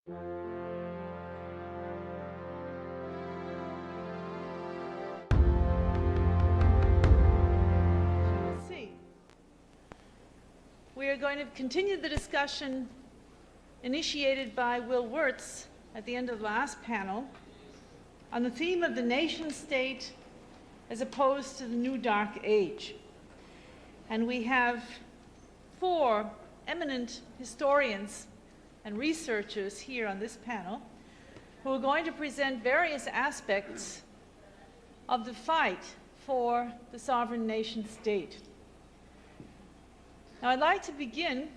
We are going to continue the discussion initiated by Will Wirtz at the end of the last panel on the theme of the nation state as opposed to the new dark age. And we have 4 eminent historians and researchers here on this panel who are going to present various aspects of the fight for the sovereign nation state. Now, I'd like to begin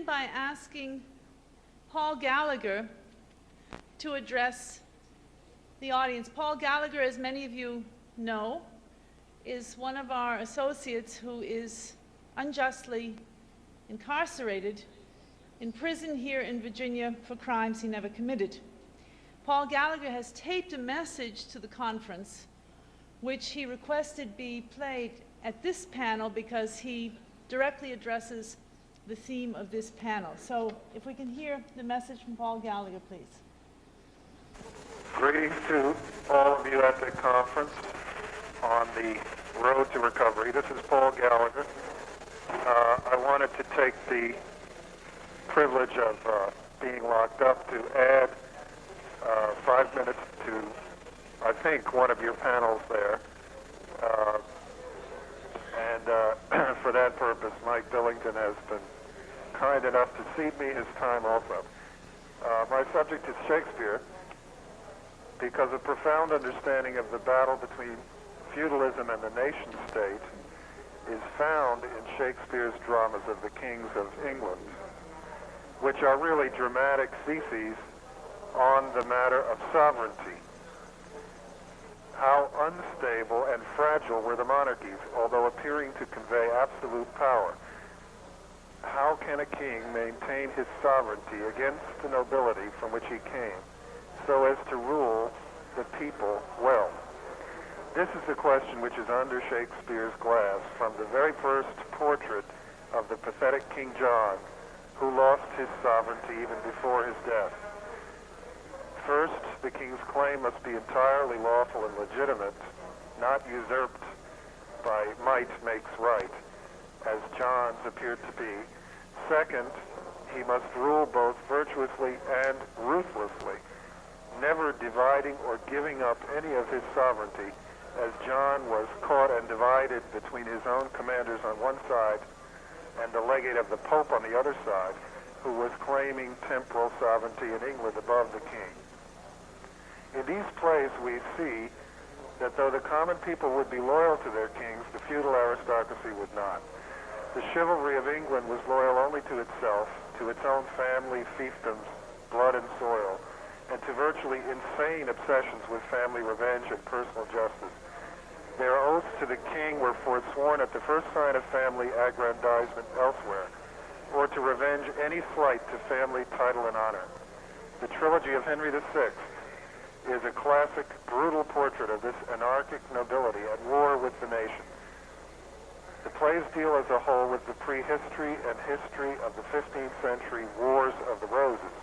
by asking Paul Gallagher to address the audience. Paul Gallagher, as many of you know, is one of our associates who is unjustly incarcerated in prison here in Virginia for crimes he never committed. Paul Gallagher has taped a message to the conference which he requested be played at this panel because he directly addresses the theme of this panel. So if we can hear the message from Paul Gallagher, please. Greetings to all of you at the conference on the road to recovery. This is Paul Gallagher. I wanted to take the privilege of being locked up to add 5 minutes to, I think, one of your panels there. And for that purpose, Mike Billington has been kind enough to cede me his time also. My subject is Shakespeare, because a profound understanding of the battle between feudalism and the nation state is found in Shakespeare's dramas of the kings of England, which are really dramatic theses on the matter of sovereignty. How unstable and fragile were the monarchies, although appearing to convey absolute power. How can a king maintain his sovereignty against the nobility from which he came, so as to rule the people well? This is a question which is under Shakespeare's glass from the very first portrait of the pathetic King John, who lost his sovereignty even before his death. First, the king's claim must be entirely lawful and legitimate, not usurped by might makes right, as John's appeared to be. Second, he must rule both virtuously and ruthlessly, never dividing or giving up any of his sovereignty, as John was caught and divided between his own commanders on one side and the legate of the Pope on the other side, who was claiming temporal sovereignty in England above the king. In these plays, we see that though the common people would be loyal to their kings, the feudal aristocracy would not. The chivalry of England was loyal only to itself, to its own family, fiefdoms, blood and soil, and to virtually insane obsessions with family revenge and personal justice. Their oaths to the king were forsworn at the first sign of family aggrandizement elsewhere, or to revenge any slight to family title and honor. The trilogy of Henry VI is a classic, brutal portrait of this anarchic nobility at war with the nation. The plays deal as a whole with the prehistory and history of the 15th century Wars of the Roses.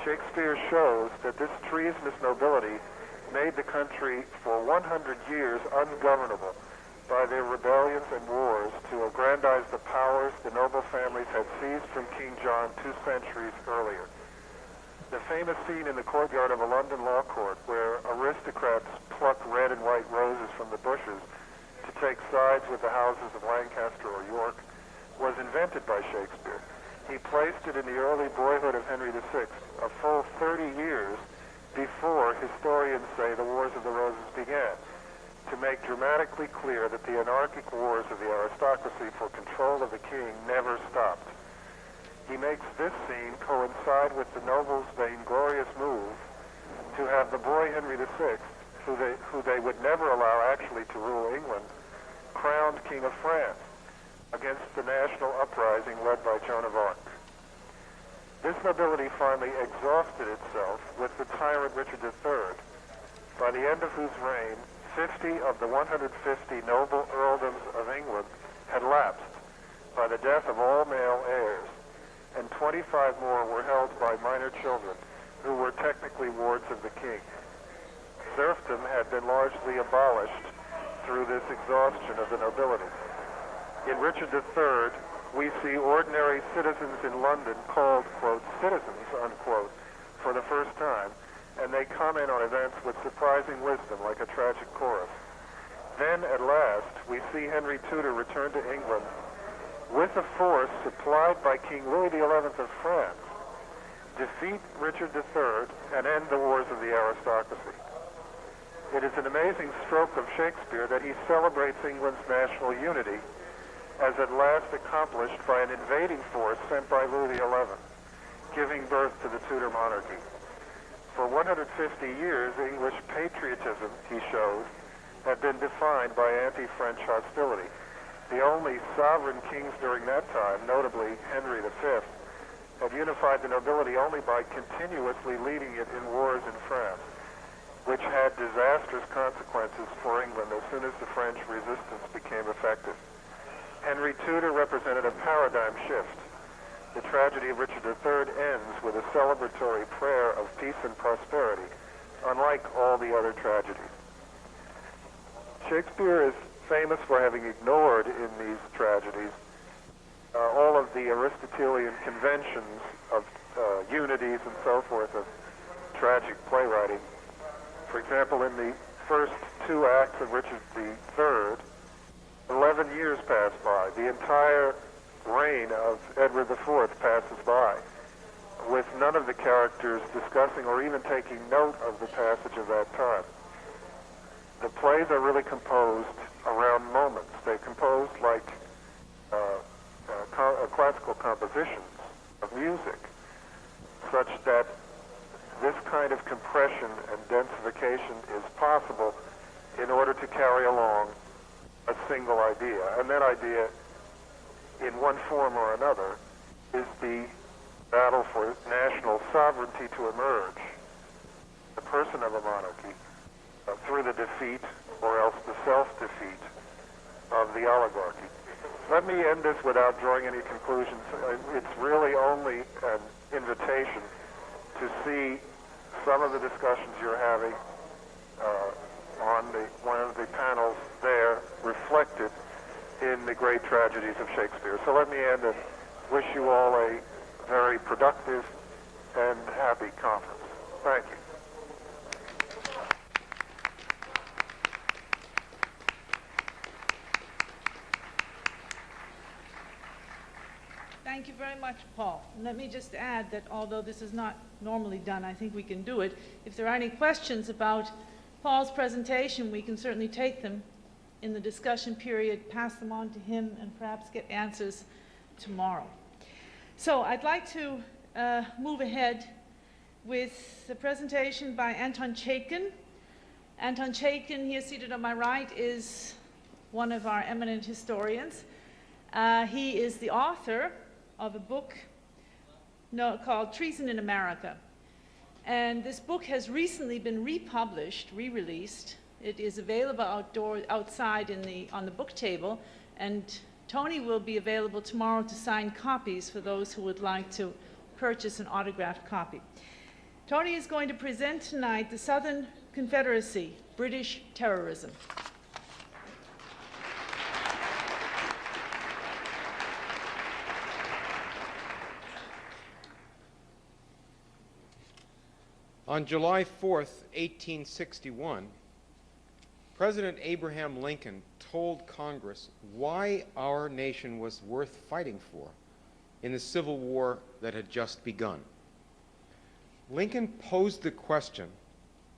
Shakespeare shows that this treasonous nobility made the country for 100 years ungovernable by their rebellions and wars to aggrandize the powers the noble families had seized from King John 2 centuries earlier. The famous scene in the courtyard of a London law court where aristocrats pluck red and white roses from the bushes to take sides with the houses of Lancaster or York was invented by Shakespeare. He placed it in the early boyhood of Henry VI, a full 30 years before historians say the Wars of the Roses began, to make dramatically clear that the anarchic wars of the aristocracy for control of the king never stopped. He makes this scene coincide with the nobles' vainglorious move to have the boy Henry VI, who they would never allow actually to rule England, crowned King of France against the national uprising led by Joan of Arc. This nobility finally exhausted itself with the tyrant Richard III, by the end of whose reign 50 of the 150 noble earldoms of England had lapsed, the death of all male heirs, and 25 more were held by minor children who were technically wards of the king. Serfdom had been largely abolished through this exhaustion of the nobility. In Richard III, we see ordinary citizens in London called, quote, citizens, unquote, for the first time, and they comment on events with surprising wisdom, like a tragic chorus. Then, at last, we see Henry Tudor return to England with a force supplied by King Louis XI of France, defeat Richard III, and end the wars of the aristocracy. It is an amazing stroke of Shakespeare that he celebrates England's national unity as at last accomplished by an invading force sent by Louis XI, giving birth to the Tudor monarchy. For 150 years, English patriotism, he shows, had been defined by anti-French hostility. The only sovereign kings during that time, notably Henry V, had unified the nobility only by continuously leading it in wars in France, which had disastrous consequences for England as soon as the French resistance became effective. Henry Tudor represented a paradigm shift. The tragedy of Richard III ends with a celebratory prayer of peace and prosperity, unlike all the other tragedies. Shakespeare is famous for having ignored in these tragedies all of the Aristotelian conventions of unities and so forth of tragic playwriting. For example, in the first two acts of Richard III, 11 years pass by. The entire reign of Edward IV passes by, with none of the characters discussing or even taking note of the passage of that time. The plays are really composed around moments. They're composed like classical compositions of music, such that this kind of compression and densification is possible in order to carry along a single idea. And that idea, in one form or another, is the battle for national sovereignty to emerge, the person of a monarchy, through the defeat or else the self-defeat of the oligarchy. Let me end this without drawing any conclusions. It's really only an invitation to see some of the discussions you're having on one of the panels there reflected in the great tragedies of Shakespeare. So let me end and wish you all a very productive and happy conference. Thank you. Thank you very much, Paul. And let me just add that although this is not normally done, I think we can do it. If there are any questions about Paul's presentation, we can certainly take them in the discussion period, pass them on to him, and perhaps get answers tomorrow. So I'd like to move ahead with the presentation by Anton Chaikin. Anton Chaikin, here seated on my right, is one of our eminent historians. He is the author of a book called Treason in America. And this book has recently been republished, re-released. It is available outside on the book table, and Tony will be available tomorrow to sign copies for those who would like to purchase an autographed copy. Tony is going to present tonight The Southern Confederacy, British Terrorism. On July 4th, 1861, President Abraham Lincoln told Congress why our nation was worth fighting for in the Civil War that had just begun. Lincoln posed the question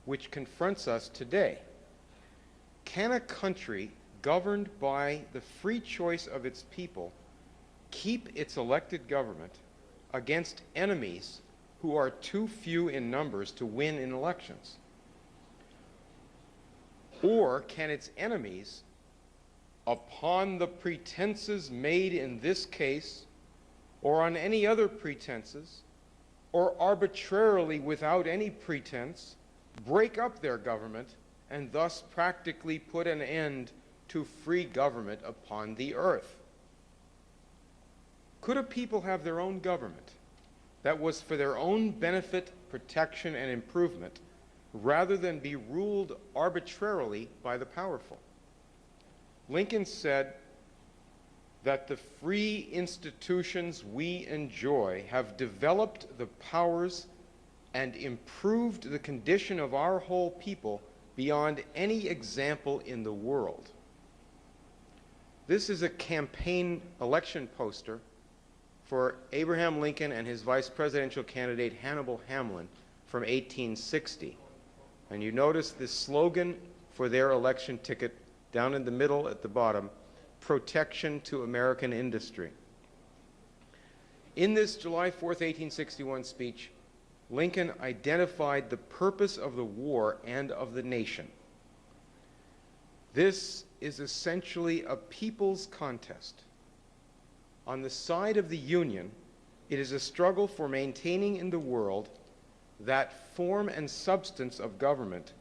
which confronts us today. Can a country governed by the free choice of its people keep its elected government against enemies who are too few in numbers to win in elections? Or can its enemies, upon the pretenses made in this case, or on any other pretenses, or arbitrarily without any pretense, break up their government and thus practically put an end to free government upon the earth? Could a people have their own government that was for their own benefit, protection, and improvement, rather than be ruled arbitrarily by the powerful? Lincoln said that the free institutions we enjoy have developed the powers and improved the condition of our whole people beyond any example in the world. This is a campaign election poster for Abraham Lincoln and his vice presidential candidate Hannibal Hamlin from 1860. And you notice the slogan for their election ticket down in the middle at the bottom: protection to American industry. In this July 4th, 1861 speech, Lincoln identified the purpose of the war and of the nation. This is essentially a people's contest. On the side of the Union, it is a struggle for maintaining in the world that form and substance of government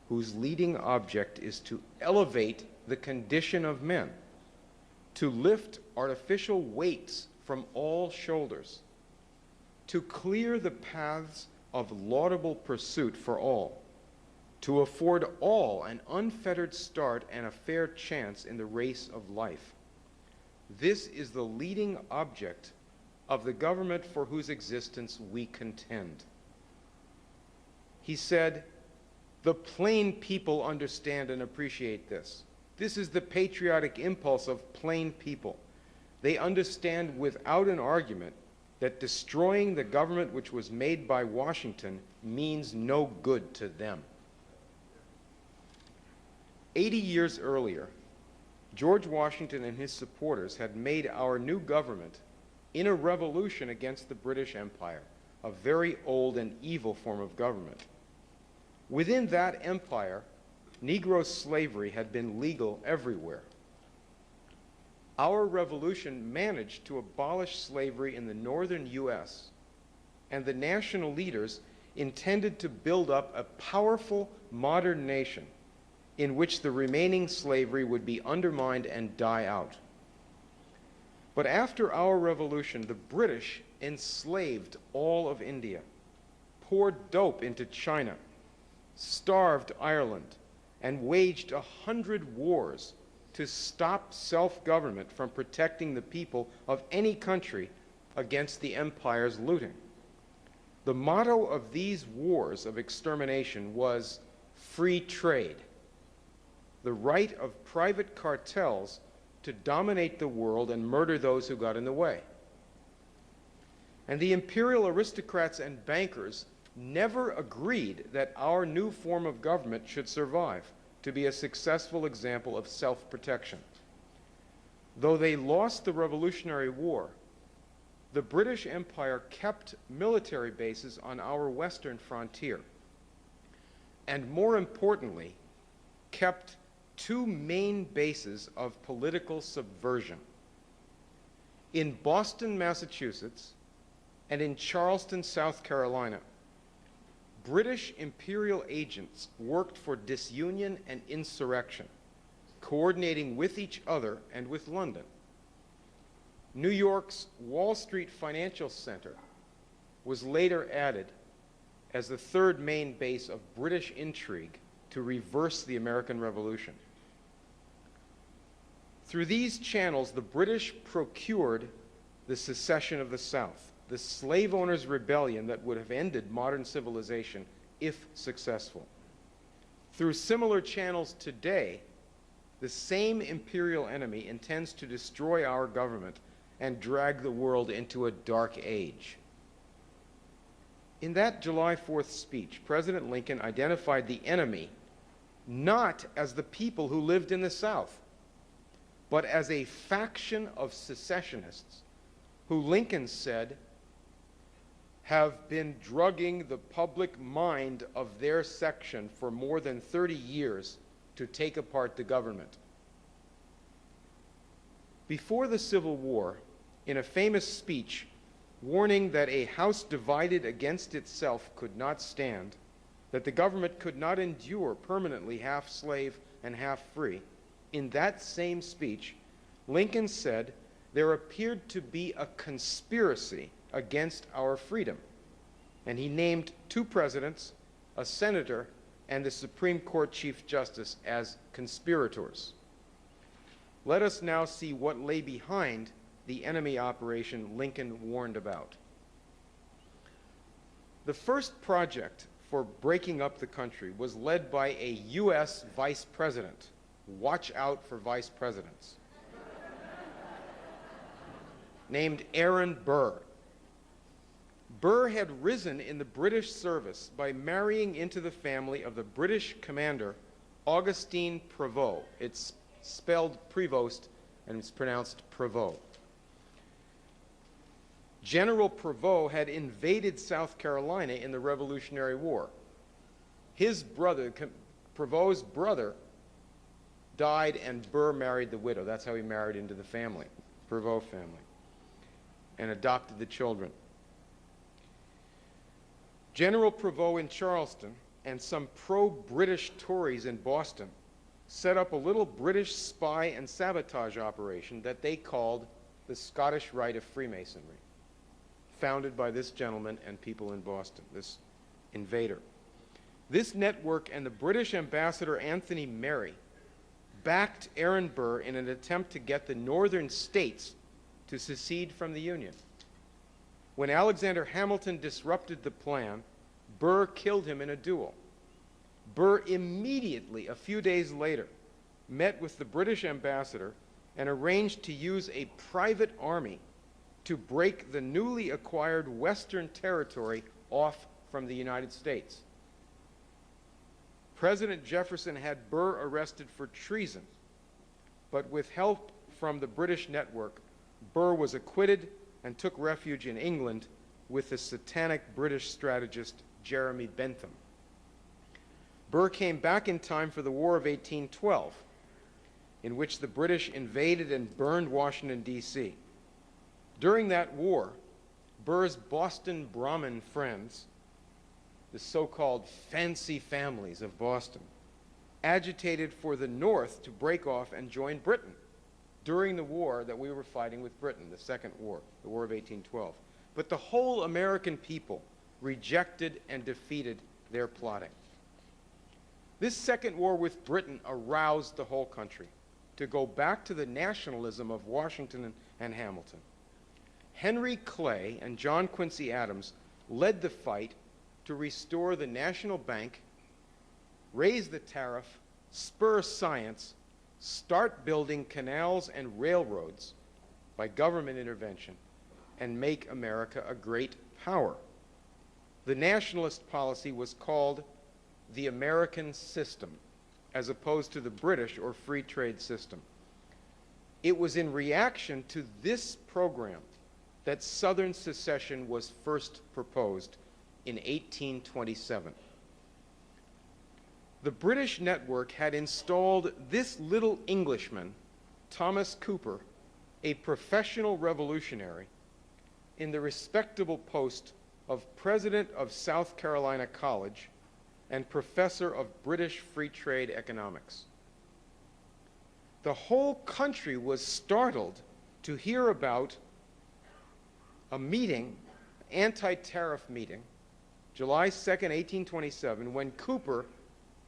whose leading object is to elevate the condition of men, to lift artificial weights from all shoulders, to clear the paths of laudable pursuit for all, to afford all an unfettered start and a fair chance in the race of life. This is the leading object of the government for whose existence we contend. He said, the plain people understand and appreciate this. This is the patriotic impulse of plain people. They understand without an argument that destroying the government which was made by Washington means no good to them. 80 years earlier, George Washington and his supporters had made our new government in a revolution against the British Empire, a very old and evil form of government. Within that empire, Negro slavery had been legal everywhere. Our revolution managed to abolish slavery in the northern U.S., and the national leaders intended to build up a powerful modern nation in which the remaining slavery would be undermined and die out. But after our revolution, the British enslaved all of India, poured dope into China, starved Ireland, and waged 100 wars to stop self-government from protecting the people of any country against the empire's looting. The motto of these wars of extermination was free trade, the right of private cartels to dominate the world and murder those who got in the way. And the imperial aristocrats and bankers never agreed that our new form of government should survive to be a successful example of self-protection. Though they lost the Revolutionary War, the British Empire kept military bases on our western frontier, and more importantly, kept two main bases of political subversion. In Boston, Massachusetts, and in Charleston, South Carolina, British imperial agents worked for disunion and insurrection, coordinating with each other and with London. New York's Wall Street Financial Center was later added as the third main base of British intrigue to reverse the American Revolution. Through these channels, the British procured the secession of the South, the slave owners' rebellion that would have ended modern civilization if successful. Through similar channels today, the same imperial enemy intends to destroy our government and drag the world into a dark age. In that July 4th speech, President Lincoln identified the enemy not as the people who lived in the South, but as a faction of secessionists who Lincoln said have been drugging the public mind of their section for more than 30 years to take apart the government. Before the Civil War, in a famous speech warning that a house divided against itself could not stand, that the government could not endure permanently half slave and half free, in that same speech, Lincoln said there appeared to be a conspiracy against our freedom. And he named 2 presidents, a senator, and the Supreme Court Chief Justice as conspirators. Let us now see what lay behind the enemy operation Lincoln warned about. The first project for breaking up the country was led by a U.S. vice president. Watch out for vice presidents. Named Aaron Burr. Burr had risen in the British service by marrying into the family of the British commander Augustine Prevost. It's spelled Prevost and it's pronounced Prevost. General Prevost had invaded South Carolina in the Revolutionary War. His brother, Prevost's brother, died and Burr married the widow. That's how he married into the family, Prevost family, and adopted the children. General Prevost in Charleston and some pro-British Tories in Boston set up a little British spy and sabotage operation that they called the Scottish Rite of Freemasonry, founded by this gentleman and people in Boston, this invader. This network and the British ambassador Anthony Merry backed Aaron Burr in an attempt to get the northern states to secede from the Union. When Alexander Hamilton disrupted the plan, Burr killed him in a duel. Burr immediately, a few days later, met with the British ambassador and arranged to use a private army to break the newly acquired Western territory off from the United States. President Jefferson had Burr arrested for treason, but with help from the British network, Burr was acquitted and took refuge in England with the satanic British strategist Jeremy Bentham. Burr came back in time for the War of 1812, in which the British invaded and burned Washington, D.C. During that war, Burr's Boston Brahmin friends, the so-called fancy families of Boston, agitated for the North to break off and join Britain during the war that we were fighting with Britain, the Second War, the War of 1812. But the whole American people rejected and defeated their plotting. This Second War with Britain aroused the whole country to go back to the nationalism of Washington and Hamilton. Henry Clay and John Quincy Adams led the fight to restore the national bank, raise the tariff, spur science, start building canals and railroads by government intervention, and make America a great power. The nationalist policy was called the American system, as opposed to the British or free trade system. It was in reaction to this program that Southern secession was first proposed in 1827. The British network had installed this little Englishman, Thomas Cooper, a professional revolutionary, in the respectable post of President of South Carolina College and Professor of British Free Trade Economics. The whole country was startled to hear about a meeting, anti-tariff meeting, July 2nd, 1827, when Cooper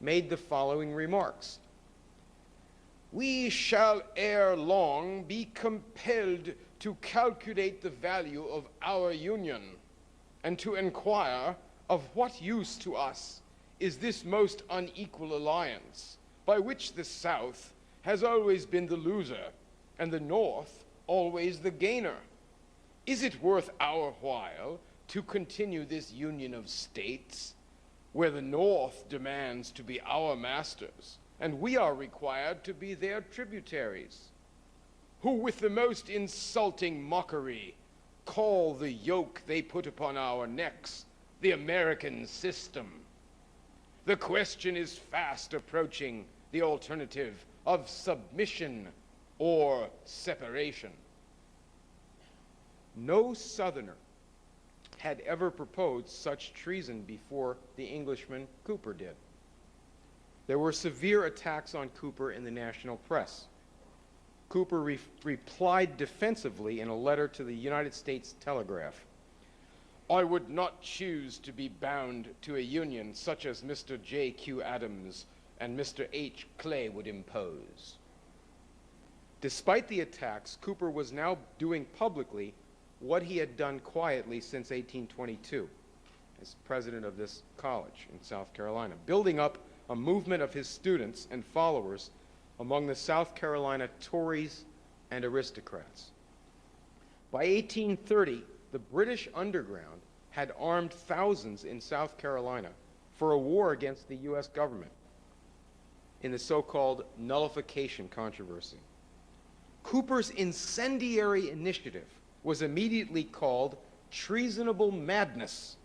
made the following remarks. "We shall ere long be compelled to calculate the value of our union, and to inquire of what use to us is this most unequal alliance, by which the South has always been the loser, and the North always the gainer. Is it worth our while to continue this union of states, where the North demands to be our masters, and we are required to be their tributaries, who with the most insulting mockery call the yoke they put upon our necks the American system? The question is fast approaching the alternative of submission or separation." No Southerner had ever proposed such treason before the Englishman Cooper did. There were severe attacks on Cooper in the national press. Cooper replied defensively in a letter to the United States Telegraph. I would not choose to be bound to a union such as Mr. J.Q. Adams and Mr. H. Clay would impose. Despite the attacks, Cooper was now doing publicly what he had done quietly since 1822 as president of this college in South Carolina, building up a movement of his students and followers among the South Carolina Tories and aristocrats. By 1830, the British underground had armed thousands in South Carolina for a war against the U.S. government in the so-called nullification controversy. Cooper's incendiary initiative was immediately called treasonable madness.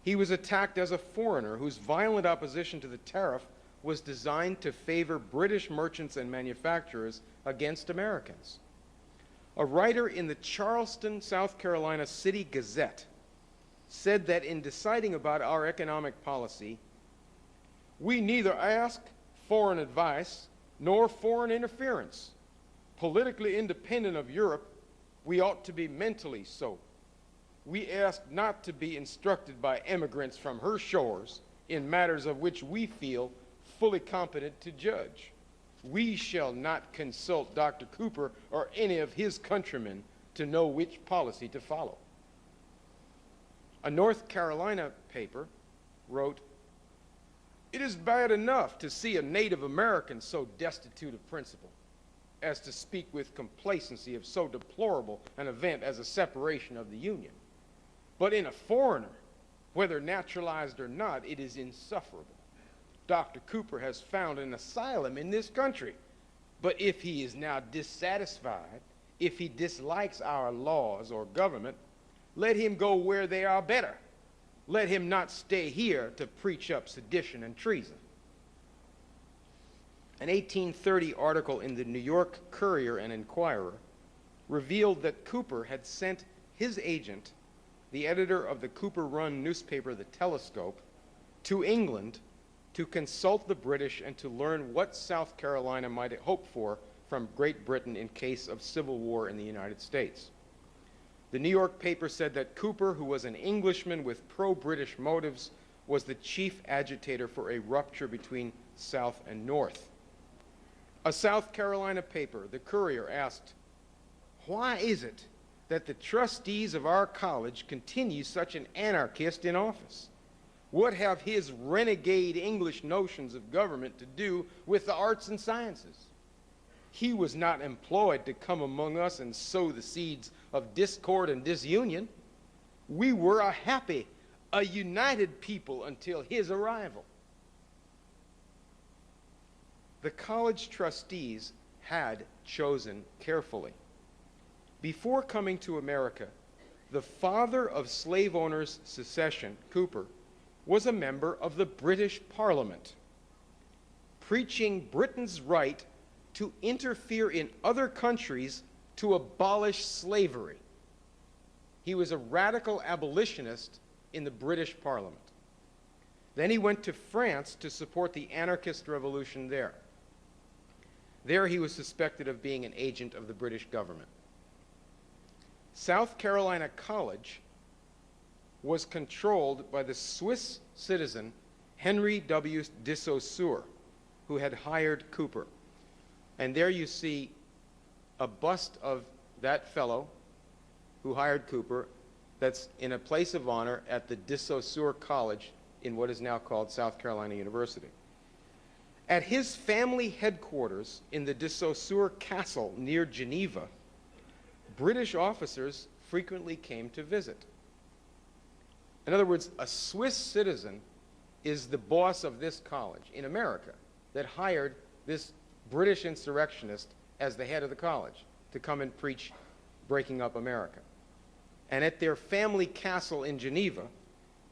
He was attacked as a foreigner whose violent opposition to the tariff was designed to favor British merchants and manufacturers against Americans. A writer in the Charleston, South Carolina City Gazette said that in deciding about our economic policy, we neither ask foreign advice nor foreign interference. Politically independent of Europe, we ought to be mentally so. We ask not to be instructed by emigrants from her shores in matters of which we feel fully competent to judge. We shall not consult Dr. Cooper or any of his countrymen to know which policy to follow. A North Carolina paper wrote, "It is bad enough to see a Native American so destitute of principle as to speak with complacency of so deplorable an event as a separation of the Union. But in a foreigner, whether naturalized or not, it is insufferable. Dr. Cooper has found an asylum in this country, but if he is now dissatisfied, if he dislikes our laws or government, let him go where they are better. Let him not stay here to preach up sedition and treason." An 1830 article in the New York Courier and Enquirer revealed that Cooper had sent his agent, the editor of the Cooper-run newspaper The Telescope, to England to consult the British and to learn what South Carolina might hope for from Great Britain in case of civil war in the United States. The New York paper said that Cooper, who was an Englishman with pro-British motives, was the chief agitator for a rupture between South and North. A South Carolina paper, the Courier, asked, "Why is it that the trustees of our college continue such an anarchist in office? What have his renegade English notions of government to do with the arts and sciences? He was not employed to come among us and sow the seeds of discord and disunion. We were a happy, a united people until his arrival." The college trustees had chosen carefully. Before coming to America, the father of slave owners' secession, Cooper, was a member of the British Parliament, preaching Britain's right to interfere in other countries to abolish slavery. He was a radical abolitionist in the British Parliament. Then he went to France to support the anarchist revolution there. There he was suspected of being an agent of the British government. South Carolina College was controlled by the Swiss citizen Henry W. de Saussure, who had hired Cooper. And there you see a bust of that fellow who hired Cooper that's in a place of honor at the de Saussure College in what is now called South Carolina University. At his family headquarters in the de Saussure Castle near Geneva, British officers frequently came to visit. In other words, a Swiss citizen is the boss of this college in America that hired this British insurrectionist as the head of the college to come and preach breaking up America. And at their family castle in Geneva,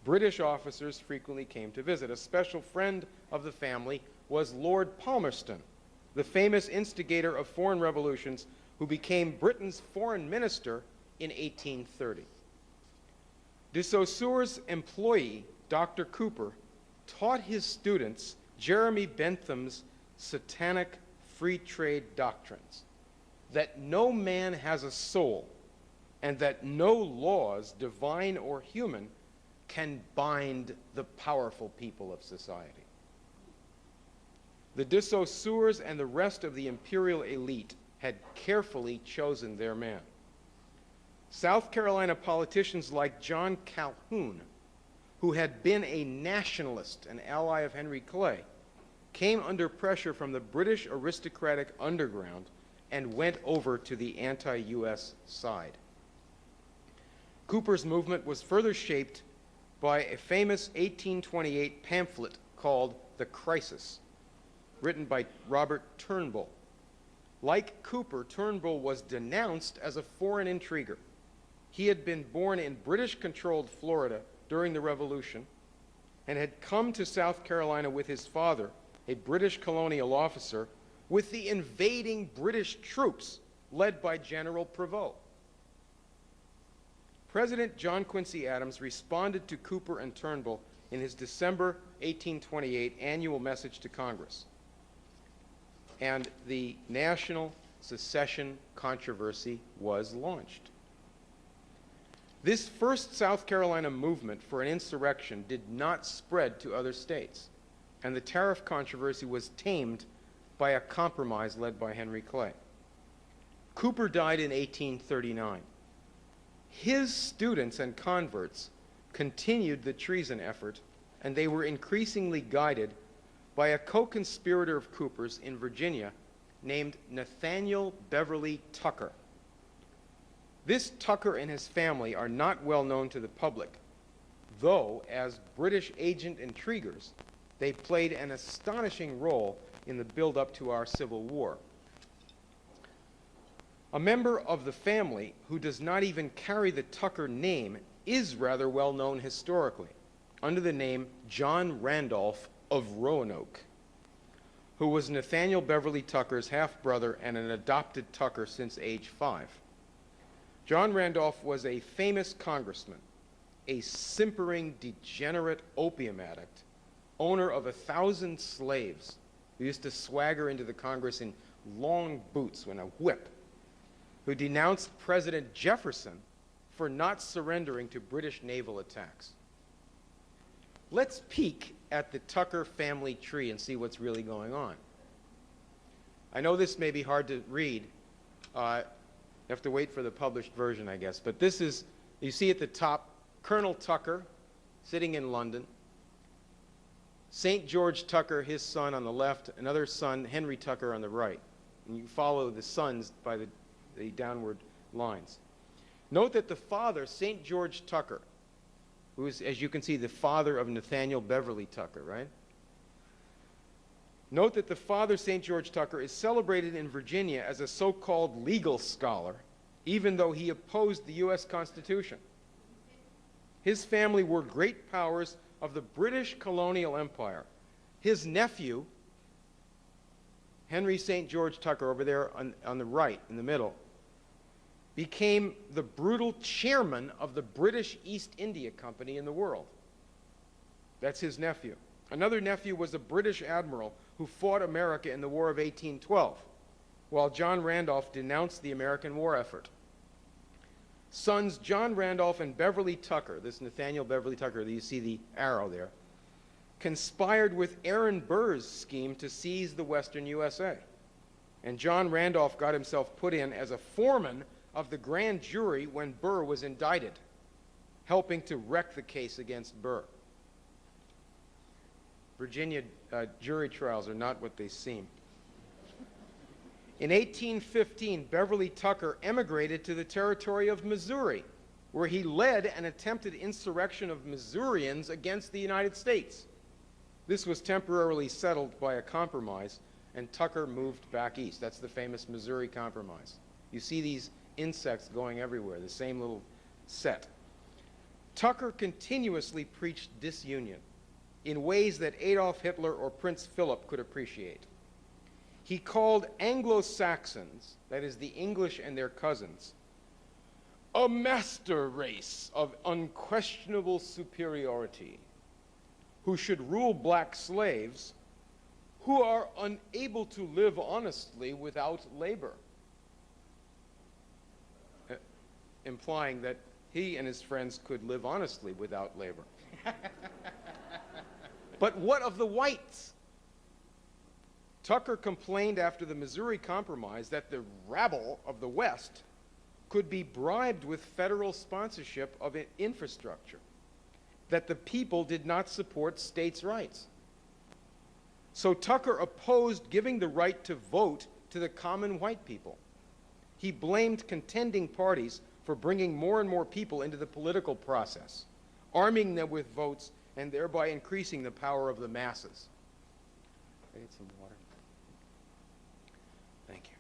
British officers frequently came to visit. A special friend of the family was Lord Palmerston, the famous instigator of foreign revolutions who became Britain's foreign minister in 1830. De Saussure's employee, Dr. Cooper, taught his students Jeremy Bentham's satanic free trade doctrines. that no man has a soul, and that no laws, divine or human, can bind the powerful people of society. The de Saussures and the rest of the imperial elite had carefully chosen their man. South Carolina politicians like John Calhoun, who had been a nationalist and ally of Henry Clay, came under pressure from the British aristocratic underground and went over to the anti-US side. Cooper's movement was further shaped by a famous 1828 pamphlet called The Crisis, written by Robert Turnbull. Like Cooper, Turnbull was denounced as a foreign intriguer. He had been born in British-controlled Florida during the Revolution and had come to South Carolina with his father, a British colonial officer, with the invading British troops led by General Prevost. President John Quincy Adams responded to Cooper and Turnbull in his December 1828 annual message to Congress, and the national secession controversy was launched. This first South Carolina movement for an insurrection did not spread to other states, and the tariff controversy was tamed by a compromise led by Henry Clay. Cooper died in 1839. His students and converts continued the treason effort, and they were increasingly guided by a co-conspirator of Cooper's in Virginia named Nathaniel Beverly Tucker. This Tucker and his family are not well known to the public, though as British agent intriguers, they played an astonishing role in the build-up to our Civil War. A member of the family who does not even carry the Tucker name is rather well known historically, under the name John Randolph of Roanoke, who was Nathaniel Beverly Tucker's half-brother and an adopted Tucker since age 5. John Randolph was a famous congressman, a simpering, degenerate opium addict, owner of 1,000 slaves, who used to swagger into the Congress in long boots and a whip, who denounced President Jefferson for not surrendering to British naval attacks. Let's peek at the Tucker family tree and see what's really going on. I know this may be hard to read. You have to wait for the published version, I guess. But this is, you see at the top, Colonel Tucker sitting in London. St. George Tucker, his son, on the left, another son, Henry Tucker, on the right. And you follow the sons by the downward lines. Note that the father, St. George Tucker, who is, as you can see, the father of Nathaniel Beverly Tucker, right? Note that the father, St. George Tucker, is celebrated in Virginia as a so-called legal scholar, even though he opposed the U.S. Constitution. His family were great powers of the British colonial empire. His nephew, Henry St. George Tucker, over there on the right, in the middle, became the brutal chairman of the British East India Company in the world. That's his nephew. Another nephew was a British admiral who fought America in the War of 1812, while John Randolph denounced the American war effort. Sons John Randolph and Beverly Tucker, this Nathaniel Beverly Tucker, you see the arrow there, conspired with Aaron Burr's scheme to seize the Western USA. And John Randolph got himself put in as a foreman of the grand jury when Burr was indicted, helping to wreck the case against Burr. Virginia jury trials are not what they seem. In 1815, Beverly Tucker emigrated to the territory of Missouri, where he led an attempted insurrection of Missourians against the United States. This was temporarily settled by a compromise, and Tucker moved back east. That's the famous Missouri Compromise. You see these insects going everywhere, the same little set. Tucker continuously preached disunion in ways that Adolf Hitler or Prince Philip could appreciate. He called Anglo-Saxons, that is the English and their cousins, a master race of unquestionable superiority, who should rule black slaves who are unable to live honestly without labor. implying that he and his friends could live honestly without labor. But what of the whites? Tucker complained after the Missouri Compromise that the rabble of the West could be bribed with federal sponsorship of infrastructure, that the people did not support states' rights. So Tucker opposed giving the right to vote to the common white people. He blamed contending parties for bringing more and more people into the political process, arming them with votes, and thereby increasing the power of the masses. I need some water. Thank you.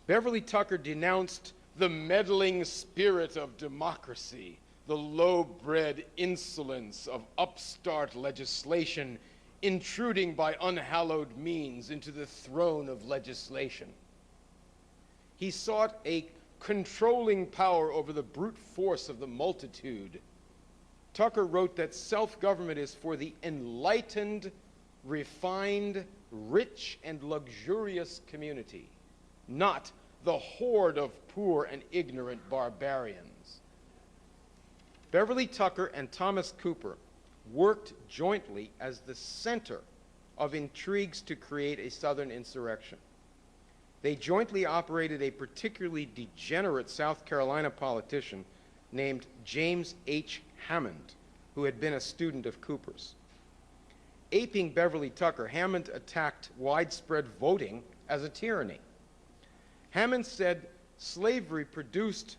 Beverly Tucker denounced the meddling spirit of democracy, the low-bred insolence of upstart legislation intruding by unhallowed means into the throne of legislation. He sought a controlling power over the brute force of the multitude. Tucker wrote that self-government is for the enlightened, refined, rich, and luxurious community, not the horde of poor and ignorant barbarians. Beverly Tucker and Thomas Cooper worked jointly as the center of intrigues to create a Southern insurrection. They jointly operated a particularly degenerate South Carolina politician named James H. Hammond, who had been a student of Cooper's. Aping Beverly Tucker, Hammond attacked widespread voting as a tyranny. Hammond said slavery produced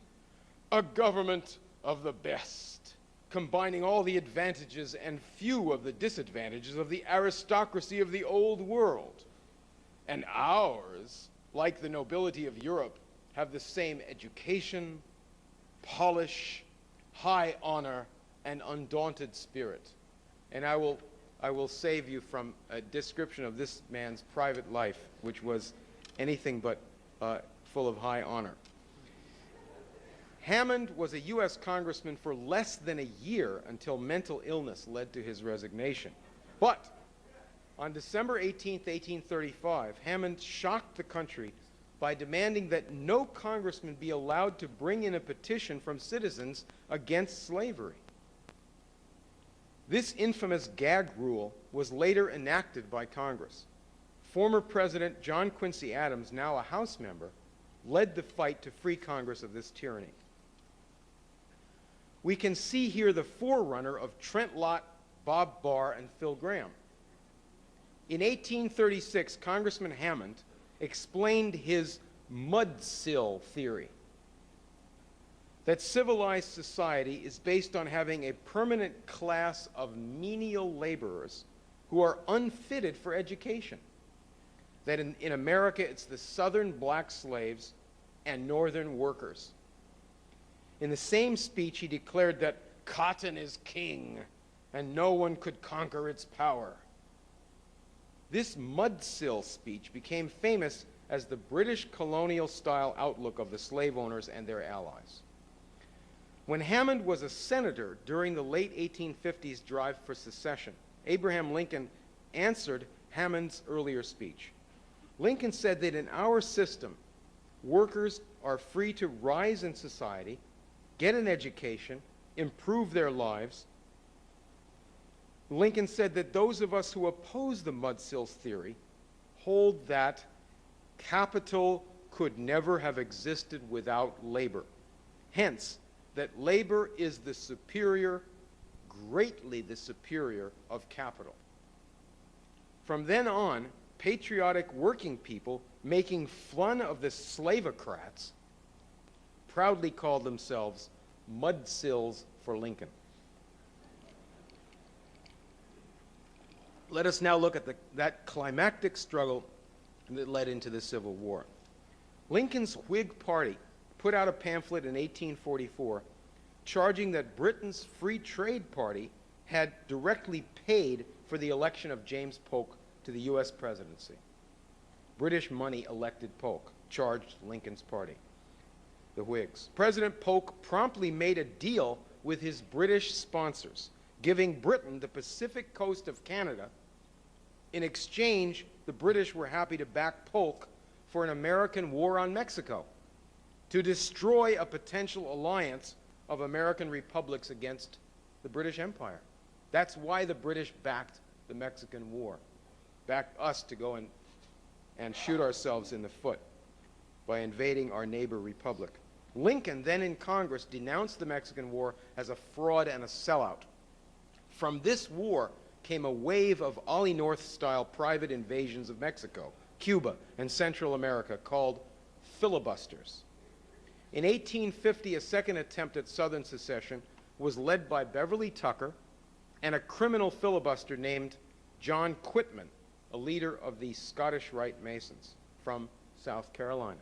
a government of the best, combining all the advantages and few of the disadvantages of the aristocracy of the old world. And ours, like the nobility of Europe, have the same education, polish, high honor, and undaunted spirit. And I will save you from a description of this man's private life, which was anything but full of high honor. Hammond was a U.S. congressman for less than a year until mental illness led to his resignation. But on December 18, 1835, Hammond shocked the country by demanding that no congressman be allowed to bring in a petition from citizens against slavery. This infamous gag rule was later enacted by Congress. Former President John Quincy Adams, now a House member, led the fight to free Congress of this tyranny. We can see here the forerunner of Trent Lott, Bob Barr, and Phil Graham. In 1836, Congressman Hammond explained his mudsill theory, that civilized society is based on having a permanent class of menial laborers who are unfitted for education. That in America, it's the southern black slaves and northern workers. In the same speech, he declared that cotton is king and no one could conquer its power. This mudsill speech became famous as the British colonial-style outlook of the slave owners and their allies. When Hammond was a senator during the late 1850s drive for secession, Abraham Lincoln answered Hammond's earlier speech. Lincoln said that in our system, workers are free to rise in society, get an education, improve their lives. Lincoln said that those of us who oppose the mudsills theory hold that capital could never have existed without labor. Hence, that labor is the superior, greatly the superior of capital. From then on, patriotic working people making fun of the slavocrats proudly called themselves mudsills for Lincoln. Let us now look at that climactic struggle that led into the Civil War. Lincoln's Whig Party put out a pamphlet in 1844 charging that Britain's Free Trade Party had directly paid for the election of James Polk to the U.S. presidency. British money elected Polk, charged Lincoln's party, the Whigs. President Polk promptly made a deal with his British sponsors, giving Britain the Pacific coast of Canada. In exchange, the British were happy to back Polk for an American war on Mexico. to destroy a potential alliance of American republics against the British Empire. That's why the British backed the Mexican War, backed us to go and shoot ourselves in the foot by invading our neighbor republic. Lincoln, then in Congress, denounced the Mexican War as a fraud and a sellout. From this war came a wave of Ollie North-style private invasions of Mexico, Cuba, and Central America called filibusters. In 1850, a second attempt at Southern secession was led by Beverly Tucker and a criminal filibuster named John Quitman, a leader of the Scottish Rite Masons from South Carolina.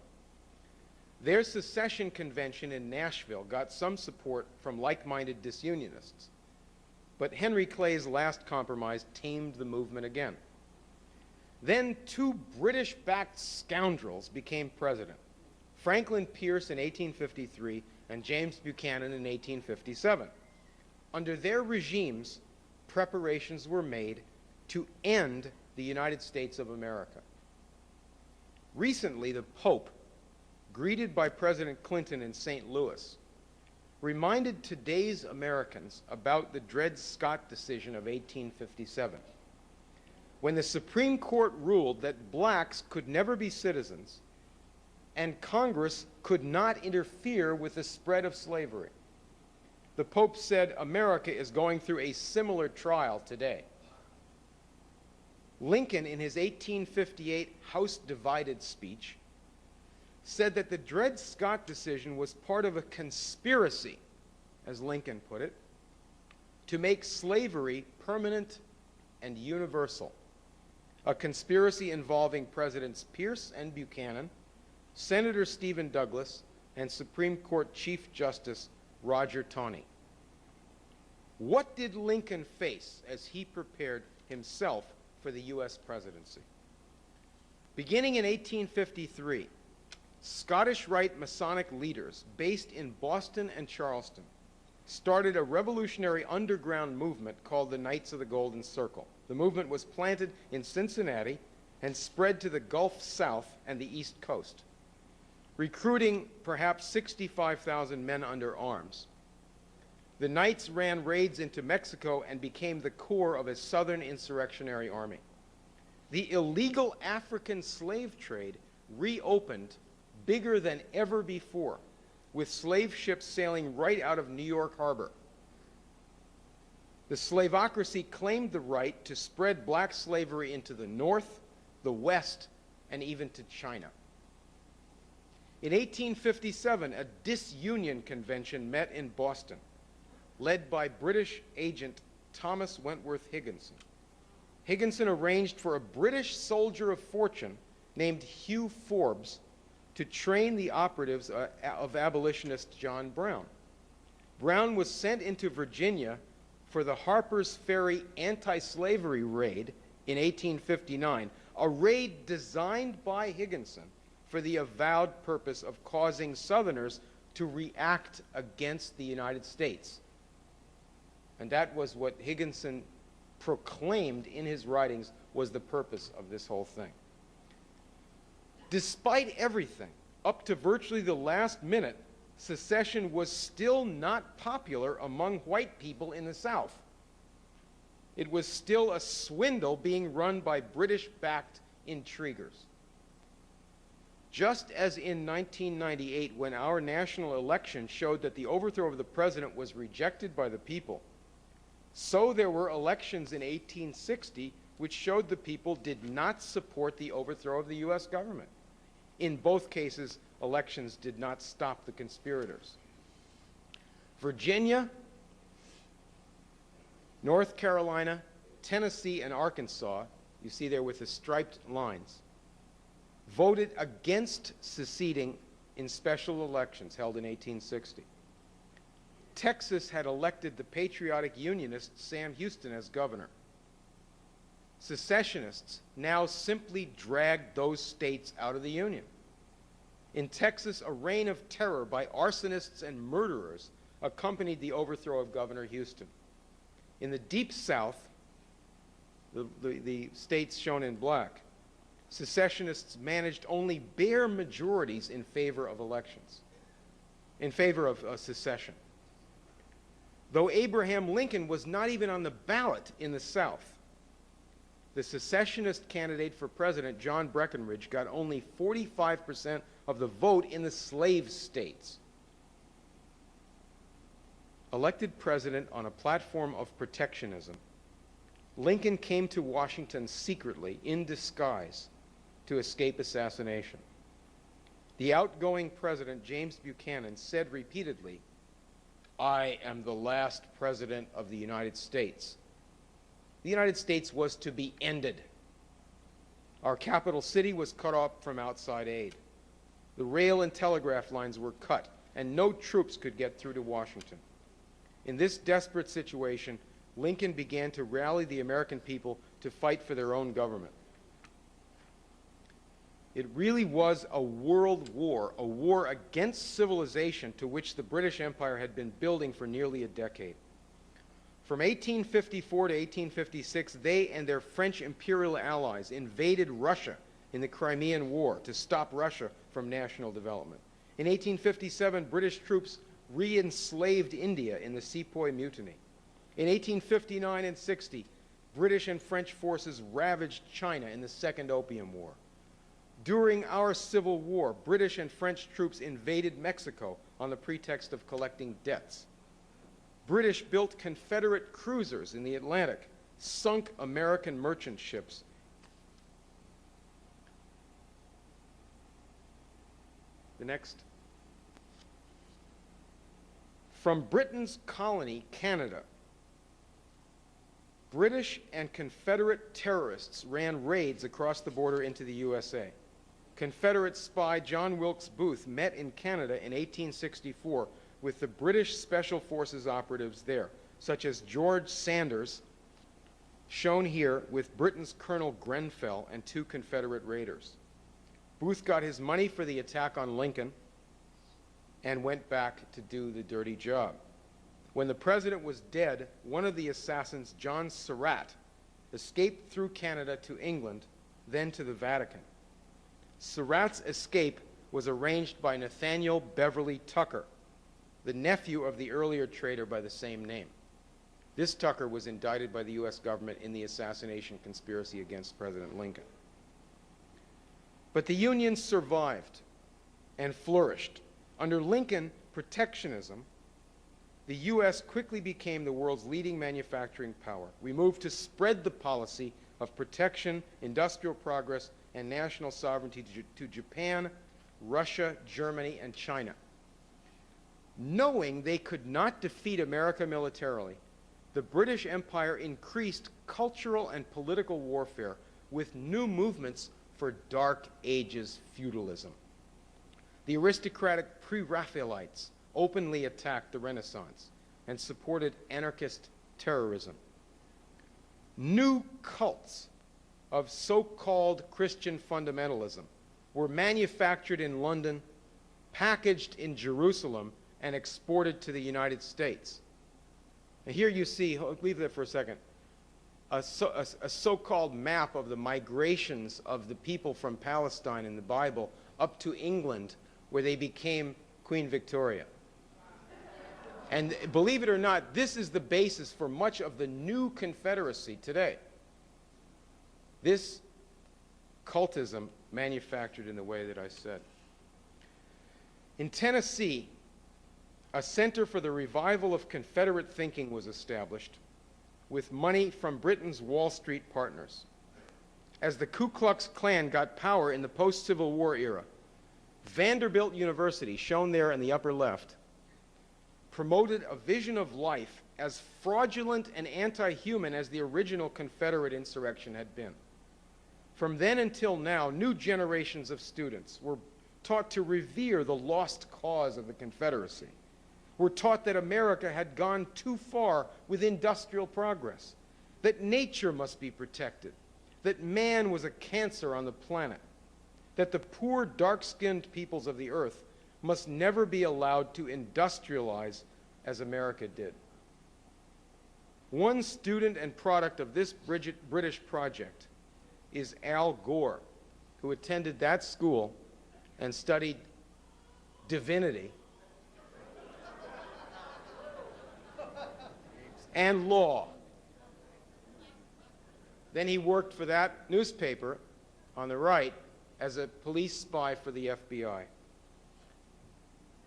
Their secession convention in Nashville got some support from like-minded disunionists, but Henry Clay's last compromise tamed the movement again. Then two British-backed scoundrels became president, Franklin Pierce in 1853 and James Buchanan in 1857. Under their regimes, preparations were made to end the United States of America. Recently, the Pope, greeted by President Clinton in St. Louis, reminded today's Americans about the Dred Scott decision of 1857, when the Supreme Court ruled that blacks could never be citizens and Congress could not interfere with the spread of slavery. The Pope said America is going through a similar trial today. Lincoln, in his 1858 House Divided speech, said that the Dred Scott decision was part of a conspiracy, as Lincoln put it, to make slavery permanent and universal. A conspiracy involving Presidents Pierce and Buchanan, Senator Stephen Douglas, and Supreme Court Chief Justice Roger Taney. What did Lincoln face as he prepared himself for the U.S. presidency? Beginning in 1853, Scottish Rite Masonic leaders based in Boston and Charleston started a revolutionary underground movement called the Knights of the Golden Circle. The movement was planted in Cincinnati and spread to the Gulf South and the East Coast, recruiting perhaps 65,000 men under arms. The Knights ran raids into Mexico and became the core of a southern insurrectionary army. The illegal African slave trade reopened bigger than ever before, with slave ships sailing right out of New York Harbor. The slavocracy claimed the right to spread black slavery into the North, the West, and even to China. In 1857, a disunion convention met in Boston, led by British agent Thomas Wentworth Higginson. Higginson arranged for a British soldier of fortune named Hugh Forbes to train the operatives of abolitionist John Brown. Brown was sent into Virginia for the Harper's Ferry anti-slavery raid in 1859, a raid designed by Higginson for the avowed purpose of causing Southerners to react against the United States. And that was what Higginson proclaimed in his writings was the purpose of this whole thing. Despite everything, up to virtually the last minute, secession was still not popular among white people in the South. It was still a swindle being run by British-backed intriguers. Just as in 1998, when our national election showed that the overthrow of the president was rejected by the people, so there were elections in 1860 which showed the people did not support the overthrow of the U.S. government. In both cases, elections did not stop the conspirators. Virginia, North Carolina, Tennessee, and Arkansas, you see there with the striped lines, voted against seceding in special elections held in 1860. Texas had elected the patriotic unionist Sam Houston as governor. Secessionists now simply dragged those states out of the Union. In Texas, a reign of terror by arsonists and murderers accompanied the overthrow of Governor Houston. In the Deep South, the states shown in black, secessionists managed only bare majorities in favor of elections. in favor of secession. Though Abraham Lincoln was not even on the ballot in the South, the secessionist candidate for president, John Breckinridge, got only 45% of the vote in the slave states. Elected president on a platform of protectionism, Lincoln came to Washington secretly, in disguise, to escape assassination. The outgoing president, James Buchanan, said repeatedly, "I am the last president of the United States." The United States was to be ended. Our capital city was cut off from outside aid. The rail and telegraph lines were cut, and no troops could get through to Washington. In this desperate situation, Lincoln began to rally the American people to fight for their own government. It really was a world war, a war against civilization to which the British Empire had been building for nearly a decade. From 1854 to 1856, they and their French imperial allies invaded Russia in the Crimean War to stop Russia from national development. In 1857, British troops re-enslaved India in the Sepoy Mutiny. In 1859 and 60, British and French forces ravaged China in the Second Opium War. During our Civil War, British and French troops invaded Mexico on the pretext of collecting debts. British built Confederate cruisers in the Atlantic, sunk American merchant ships. The next. From Britain's colony, Canada, British and Confederate terrorists ran raids across the border into the USA. Confederate spy John Wilkes Booth met in Canada in 1864 with the British Special Forces operatives there, such as George Sanders, shown here with Britain's Colonel Grenfell and 2 Confederate raiders. Booth got his money for the attack on Lincoln and went back to do the dirty job. When the president was dead, one of the assassins, John Surratt, escaped through Canada to England, then to the Vatican. Surratt's escape was arranged by Nathaniel Beverly Tucker, the nephew of the earlier traitor by the same name. This Tucker was indicted by the U.S. government in the assassination conspiracy against President Lincoln. But the Union survived and flourished. Under Lincoln, protectionism, the U.S. quickly became the world's leading manufacturing power. We moved to spread the policy of protection, industrial progress, and national sovereignty to Japan, Russia, Germany, and China. Knowing they could not defeat America militarily, the British Empire increased cultural and political warfare with new movements for Dark Ages feudalism. The aristocratic pre-Raphaelites openly attacked the Renaissance and supported anarchist terrorism. New cults of so-called Christian fundamentalism were manufactured in London, packaged in Jerusalem, and exported to the United States. And here you see, leave that for a second, a so-called map of the migrations of the people from Palestine in the Bible up to England, where they became Queen Victoria. And believe it or not, this is the basis for much of the new Confederacy today. This cultism manufactured in the way that I said. In Tennessee, a center for the revival of Confederate thinking was established with money from Britain's Wall Street partners. As the Ku Klux Klan got power in the post-Civil War era, Vanderbilt University, shown there in the upper left, promoted a vision of life as fraudulent and anti-human as the original Confederate insurrection had been. From then until now, new generations of students were taught to revere the lost cause of the Confederacy. Were taught that America had gone too far with industrial progress, that nature must be protected, that man was a cancer on the planet, that the poor, dark-skinned peoples of the earth must never be allowed to industrialize as America did. One student and product of this British project is Al Gore, who attended that school and studied divinity and law. Then he worked for that newspaper on the right as a police spy for the FBI.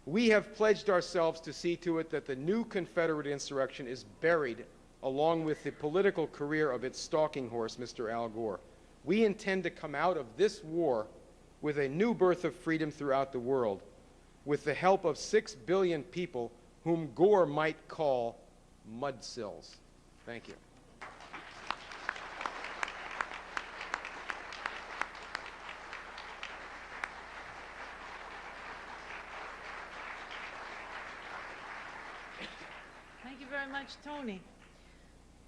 We have pledged ourselves to see to it that the new Confederate insurrection is buried along with the political career of its stalking horse, Mr. Al Gore. We intend to come out of this war with a new birth of freedom throughout the world, with the help of 6 billion people whom Gore might call mudsills. Thank you. Thank you very much, Tony.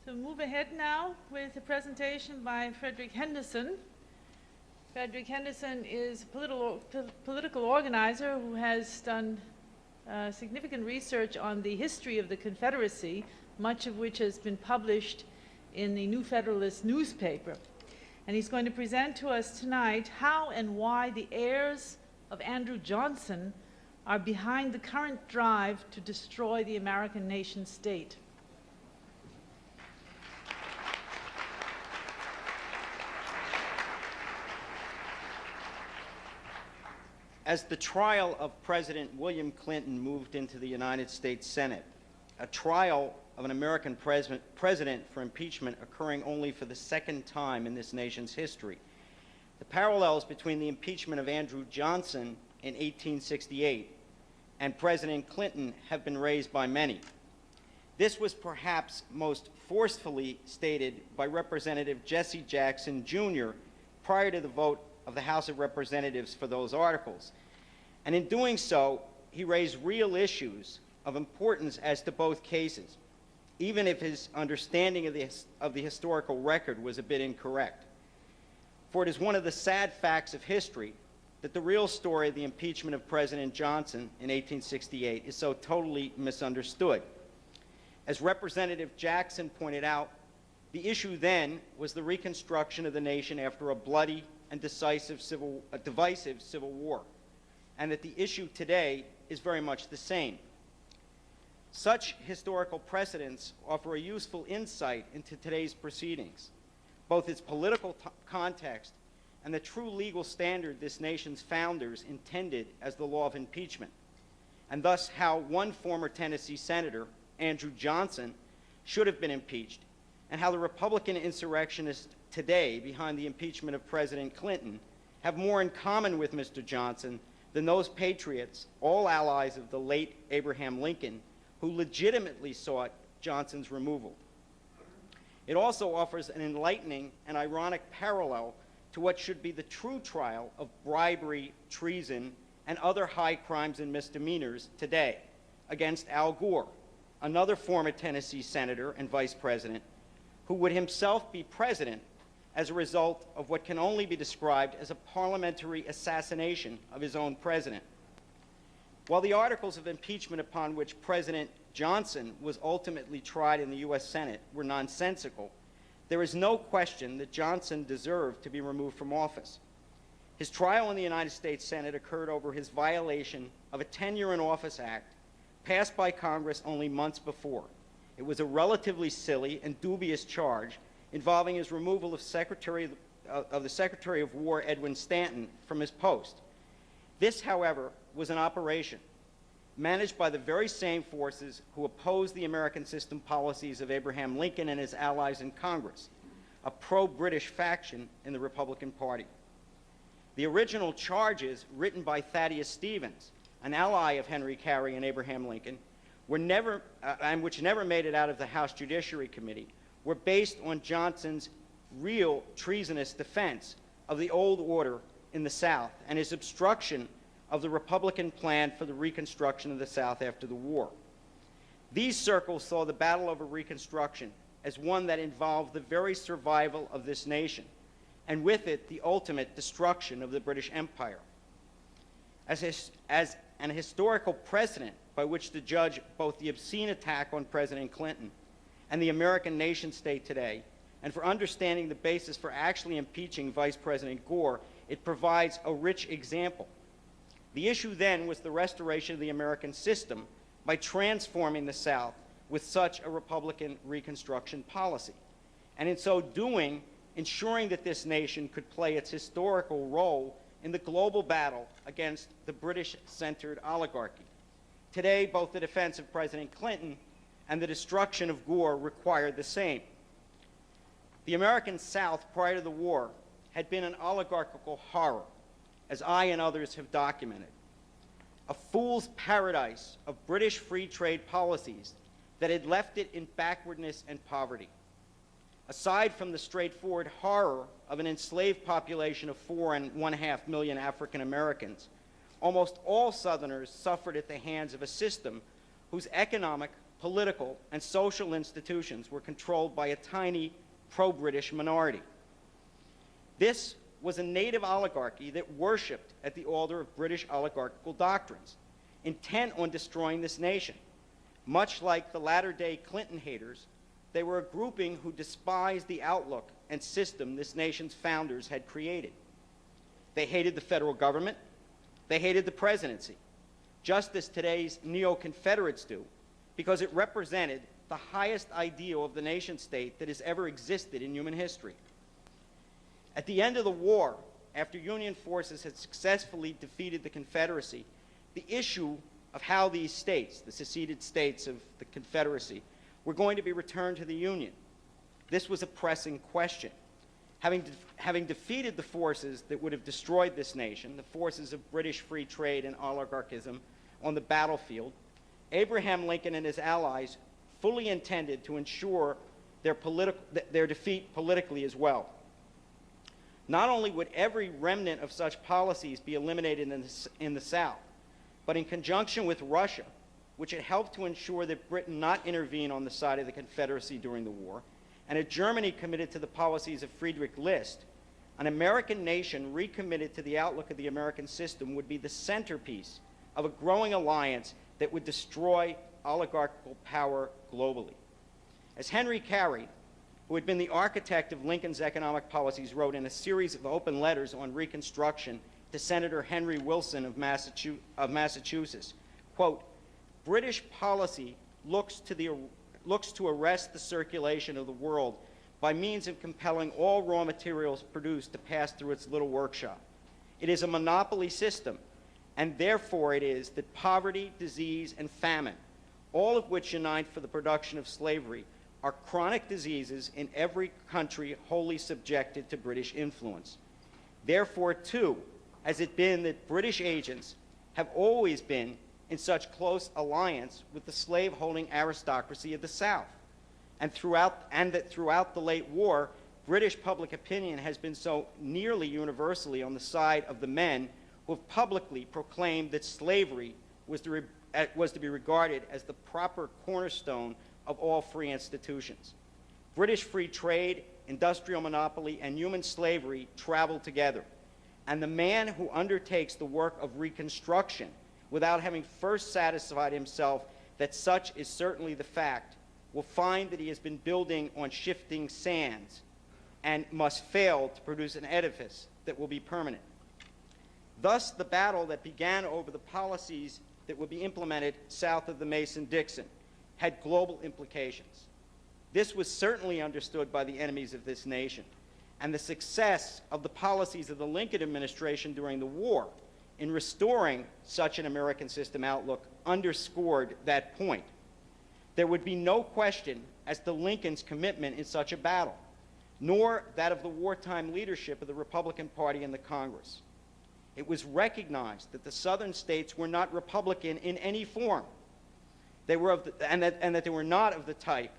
So move ahead now with a presentation by Frederick Henderson. Frederick Henderson is a political organizer who has done significant research on the history of the Confederacy, much of which has been published in the New Federalist newspaper. And he's going to present to us tonight how and why the heirs of Andrew Johnson are behind the current drive to destroy the American nation state. As the trial of President William Clinton moved into the United States Senate, a trial of an American president for impeachment occurring only for the second time in this nation's history, the parallels between the impeachment of Andrew Johnson in 1868 and President Clinton have been raised by many. This was perhaps most forcefully stated by Representative Jesse Jackson, Jr. prior to the vote of the House of Representatives for those articles. And in doing so, he raised real issues of importance as to both cases, even if his understanding of the historical record was a bit incorrect. For it is one of the sad facts of history that the real story of the impeachment of President Johnson in 1868 is so totally misunderstood. As Representative Jackson pointed out, the issue then was the reconstruction of the nation after a bloody and divisive civil war, and that the issue today is very much the same. Such historical precedents offer a useful insight into today's proceedings, both its political context and the true legal standard this nation's founders intended as the law of impeachment, and thus how one former Tennessee senator, Andrew Johnson, should have been impeached, and how the Republican insurrectionists today behind the impeachment of President Clinton have more in common with Mr. Johnson than those patriots, all allies of the late Abraham Lincoln, who legitimately sought Johnson's removal. It also offers an enlightening and ironic parallel to what should be the true trial of bribery, treason, and other high crimes and misdemeanors today against Al Gore, another former Tennessee senator and vice president, who would himself be president as a result of what can only be described as a parliamentary assassination of his own president. While the articles of impeachment upon which President Johnson was ultimately tried in the U.S. Senate were nonsensical, there is no question that Johnson deserved to be removed from office. His trial in the United States Senate occurred over his violation of a Tenure in Office Act passed by Congress only months before. It was a relatively silly and dubious charge involving his removal of the Secretary of War, Edwin Stanton, from his post. This, however, was an operation managed by the very same forces who opposed the American system policies of Abraham Lincoln and his allies in Congress, a pro-British faction in the Republican Party. The original charges written by Thaddeus Stevens, an ally of Henry Carey and Abraham Lincoln, which never made it out of the House Judiciary Committee, were based on Johnson's real treasonous defense of the old order in the South and his obstruction of the Republican plan for the reconstruction of the South after the war. These circles saw the battle over Reconstruction as one that involved the very survival of this nation, and with it the ultimate destruction of the British Empire. As an historical precedent by which to judge both the obscene attack on President Clinton and the American nation state today, and for understanding the basis for actually impeaching Vice President Gore, it provides a rich example. The issue then was the restoration of the American system by transforming the South with such a Republican Reconstruction policy, and in so doing, ensuring that this nation could play its historical role in the global battle against the British-centered oligarchy. Today, both the defense of President Clinton and the destruction of Gore require the same. The American South prior to the war had been an oligarchical horror, as I and others have documented. A fool's paradise of British free trade policies that had left it in backwardness and poverty. Aside from the straightforward horror of an enslaved population of 4.5 million African Americans, almost all Southerners suffered at the hands of a system whose economic, political, and social institutions were controlled by a tiny pro-British minority. This was a native oligarchy that worshipped at the altar of British oligarchical doctrines, intent on destroying this nation. Much like the latter-day Clinton haters, they were a grouping who despised the outlook and system this nation's founders had created. They hated the federal government. They hated the presidency, just as today's neo-Confederates do, because it represented the highest ideal of the nation-state that has ever existed in human history. At the end of the war, after Union forces had successfully defeated the Confederacy, the issue of how these states, the seceded states of the Confederacy, were going to be returned to the Union. This was a pressing question. Having defeated the forces that would have destroyed this nation, the forces of British free trade and oligarchism on the battlefield, Abraham Lincoln and his allies fully intended to ensure their defeat politically as well. Not only would every remnant of such policies be eliminated in the South, but in conjunction with Russia, which had helped to ensure that Britain not intervene on the side of the Confederacy during the war, and a Germany committed to the policies of Friedrich List, an American nation recommitted to the outlook of the American system would be the centerpiece of a growing alliance that would destroy oligarchical power globally. As Henry Carey, who had been the architect of Lincoln's economic policies, wrote in a series of open letters on Reconstruction to Senator Henry Wilson of Massachusetts, quote, "British policy looks to arrest the circulation of the world by means of compelling all raw materials produced to pass through its little workshop. It is a monopoly system, and therefore it is that poverty, disease, and famine, all of which unite for the production of slavery, are chronic diseases in every country wholly subjected to British influence. Therefore, too, has it been that British agents have always been in such close alliance with the slave-holding aristocracy of the South, and that throughout the late war, British public opinion has been so nearly universally on the side of the men who have publicly proclaimed that slavery was to be regarded as the proper cornerstone of all free institutions. British free trade, industrial monopoly, and human slavery travel together, and the man who undertakes the work of reconstruction without having first satisfied himself that such is certainly the fact will find that he has been building on shifting sands and must fail to produce an edifice that will be permanent. Thus, the battle that began over the policies that would be implemented south of the Mason-Dixon had global implications. This was certainly understood by the enemies of this nation, and the success of the policies of the Lincoln administration during the war in restoring such an American system outlook underscored that point. There would be no question as to Lincoln's commitment in such a battle, nor that of the wartime leadership of the Republican Party and the Congress. It was recognized that the Southern states were not Republican in any form. They were and that they were not of the type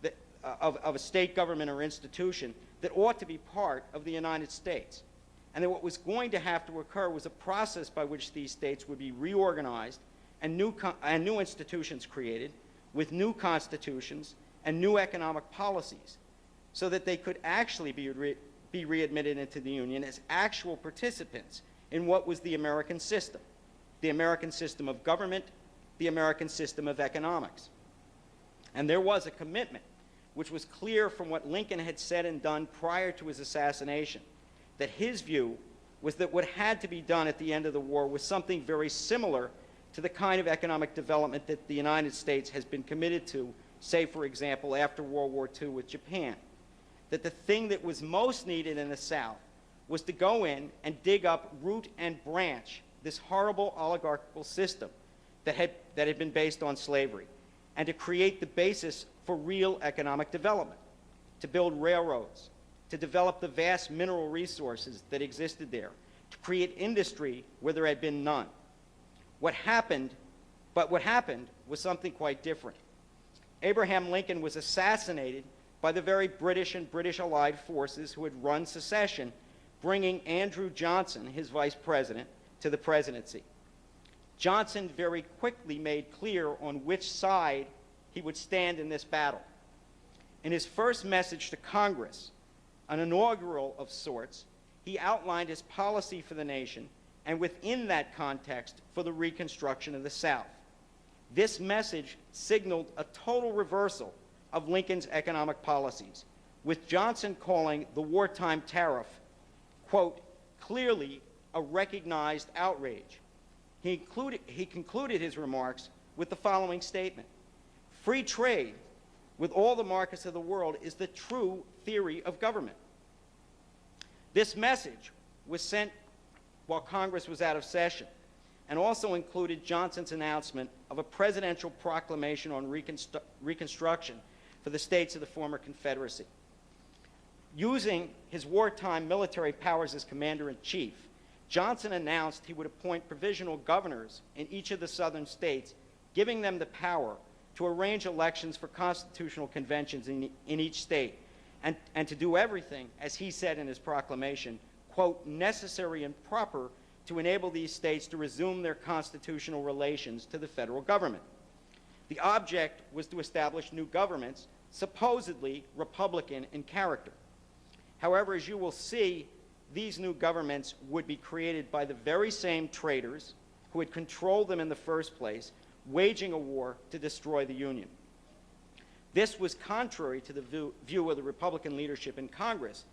that, of a state government or institution that ought to be part of the United States, and that what was going to have to occur was a process by which these states would be reorganized and new institutions created with new constitutions and new economic policies, so that they could actually be readmitted into the Union as actual participants in what was the American system of government, the American system of economics. And there was a commitment, which was clear from what Lincoln had said and done prior to his assassination, that his view was that what had to be done at the end of the war was something very similar to the kind of economic development that the United States has been committed to say, for example, after World War II with Japan, that the thing that was most needed in the South was to go in and dig up root and branch this horrible oligarchical system that had been based on slavery, and to create the basis for real economic development, to build railroads, to develop the vast mineral resources that existed there, to create industry where there had been none. What happened was something quite different. Abraham Lincoln was assassinated by the very British and British allied forces who had run secession, bringing Andrew Johnson, his vice president, to the presidency. Johnson very quickly made clear on which side he would stand in this battle. In his first message to Congress, an inaugural of sorts, he outlined his policy for the nation, and within that context, for the reconstruction of the South. This message signaled a total reversal of Lincoln's economic policies, with Johnson calling the wartime tariff, quote, clearly a recognized outrage. He concluded his remarks with the following statement: free trade with all the markets of the world is the true theory of government. This message was sent while Congress was out of session, and also included Johnson's announcement of a presidential proclamation on reconstruction for the states of the former Confederacy. Using his wartime military powers as commander-in-chief, Johnson announced he would appoint provisional governors in each of the southern states, giving them the power to arrange elections for constitutional conventions in each state, and to do everything, as he said in his proclamation, quote, necessary and proper to enable these states to resume their constitutional relations to the federal government. The object was to establish new governments, supposedly Republican in character. However, as you will see, these new governments would be created by the very same traitors who had controlled them in the first place, waging a war to destroy the Union. This was contrary to the view of the Republican leadership in Congress,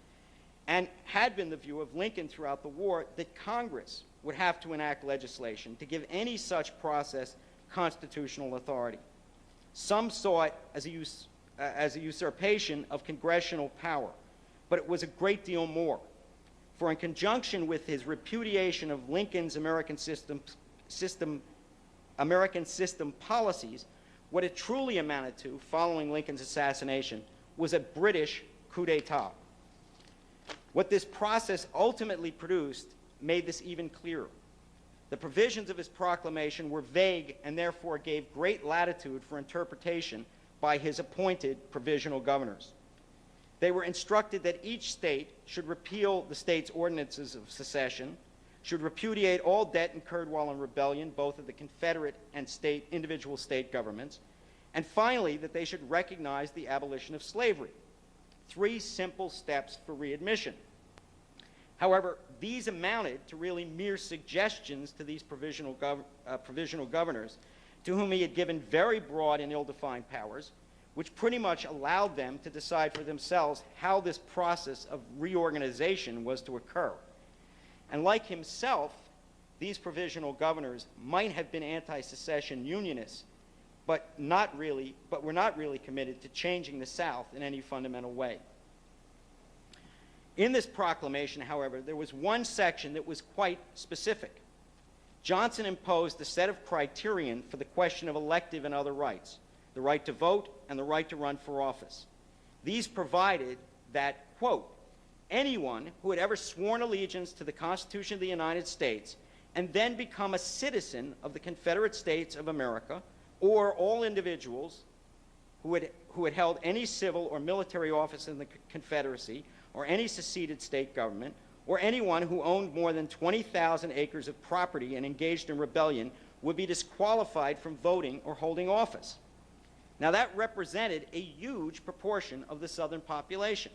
and had been the view of Lincoln throughout the war, that Congress would have to enact legislation to give any such process constitutional authority. Some saw it as a usurpation of congressional power, but it was a great deal more. For in conjunction with his repudiation of Lincoln's American system policies, what it truly amounted to, following Lincoln's assassination, was a British coup d'etat. What this process ultimately produced made this even clearer. The provisions of his proclamation were vague and therefore gave great latitude for interpretation by his appointed provisional governors. They were instructed that each state should repeal the state's ordinances of secession, should repudiate all debt incurred while in rebellion, both of the Confederate and individual state governments, and finally, that they should recognize the abolition of slavery. 3 simple steps for readmission. However, these amounted to really mere suggestions to these provisional governors, to whom he had given very broad and ill-defined powers, which pretty much allowed them to decide for themselves how this process of reorganization was to occur. And like himself, these provisional governors might have been anti-secession unionists, but were not really committed to changing the South in any fundamental way. In this proclamation, however, there was one section that was quite specific. Johnson imposed a set of criterion for the question of elective and other rights, the right to vote and the right to run for office. These provided that, quote, anyone who had ever sworn allegiance to the Constitution of the United States and then become a citizen of the Confederate States of America, or all individuals who had held any civil or military office in the Confederacy or any seceded state government, or anyone who owned more than 20,000 acres of property and engaged in rebellion would be disqualified from voting or holding office. Now, that represented a huge proportion of the Southern population.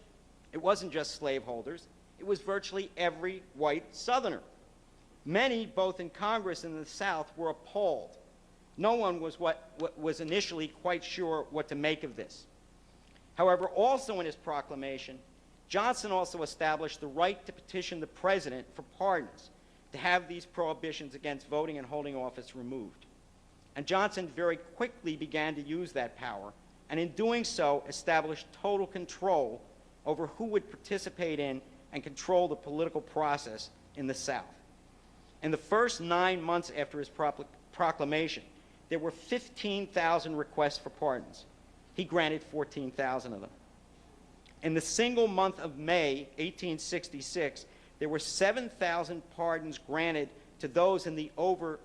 It wasn't just slaveholders. It was virtually every white Southerner. Many, both in Congress and in the South, were appalled. No one was initially quite sure what to make of this. However, also in his proclamation, Johnson also established the right to petition the president for pardons, to have these prohibitions against voting and holding office removed. And Johnson very quickly began to use that power and in doing so established total control over who would participate in and control the political process in the South. In the first 9 months after his proclamation, there were 15,000 requests for pardons. He granted 14,000 of them. In the single month of May 1866, there were 7,000 pardons granted to those in the over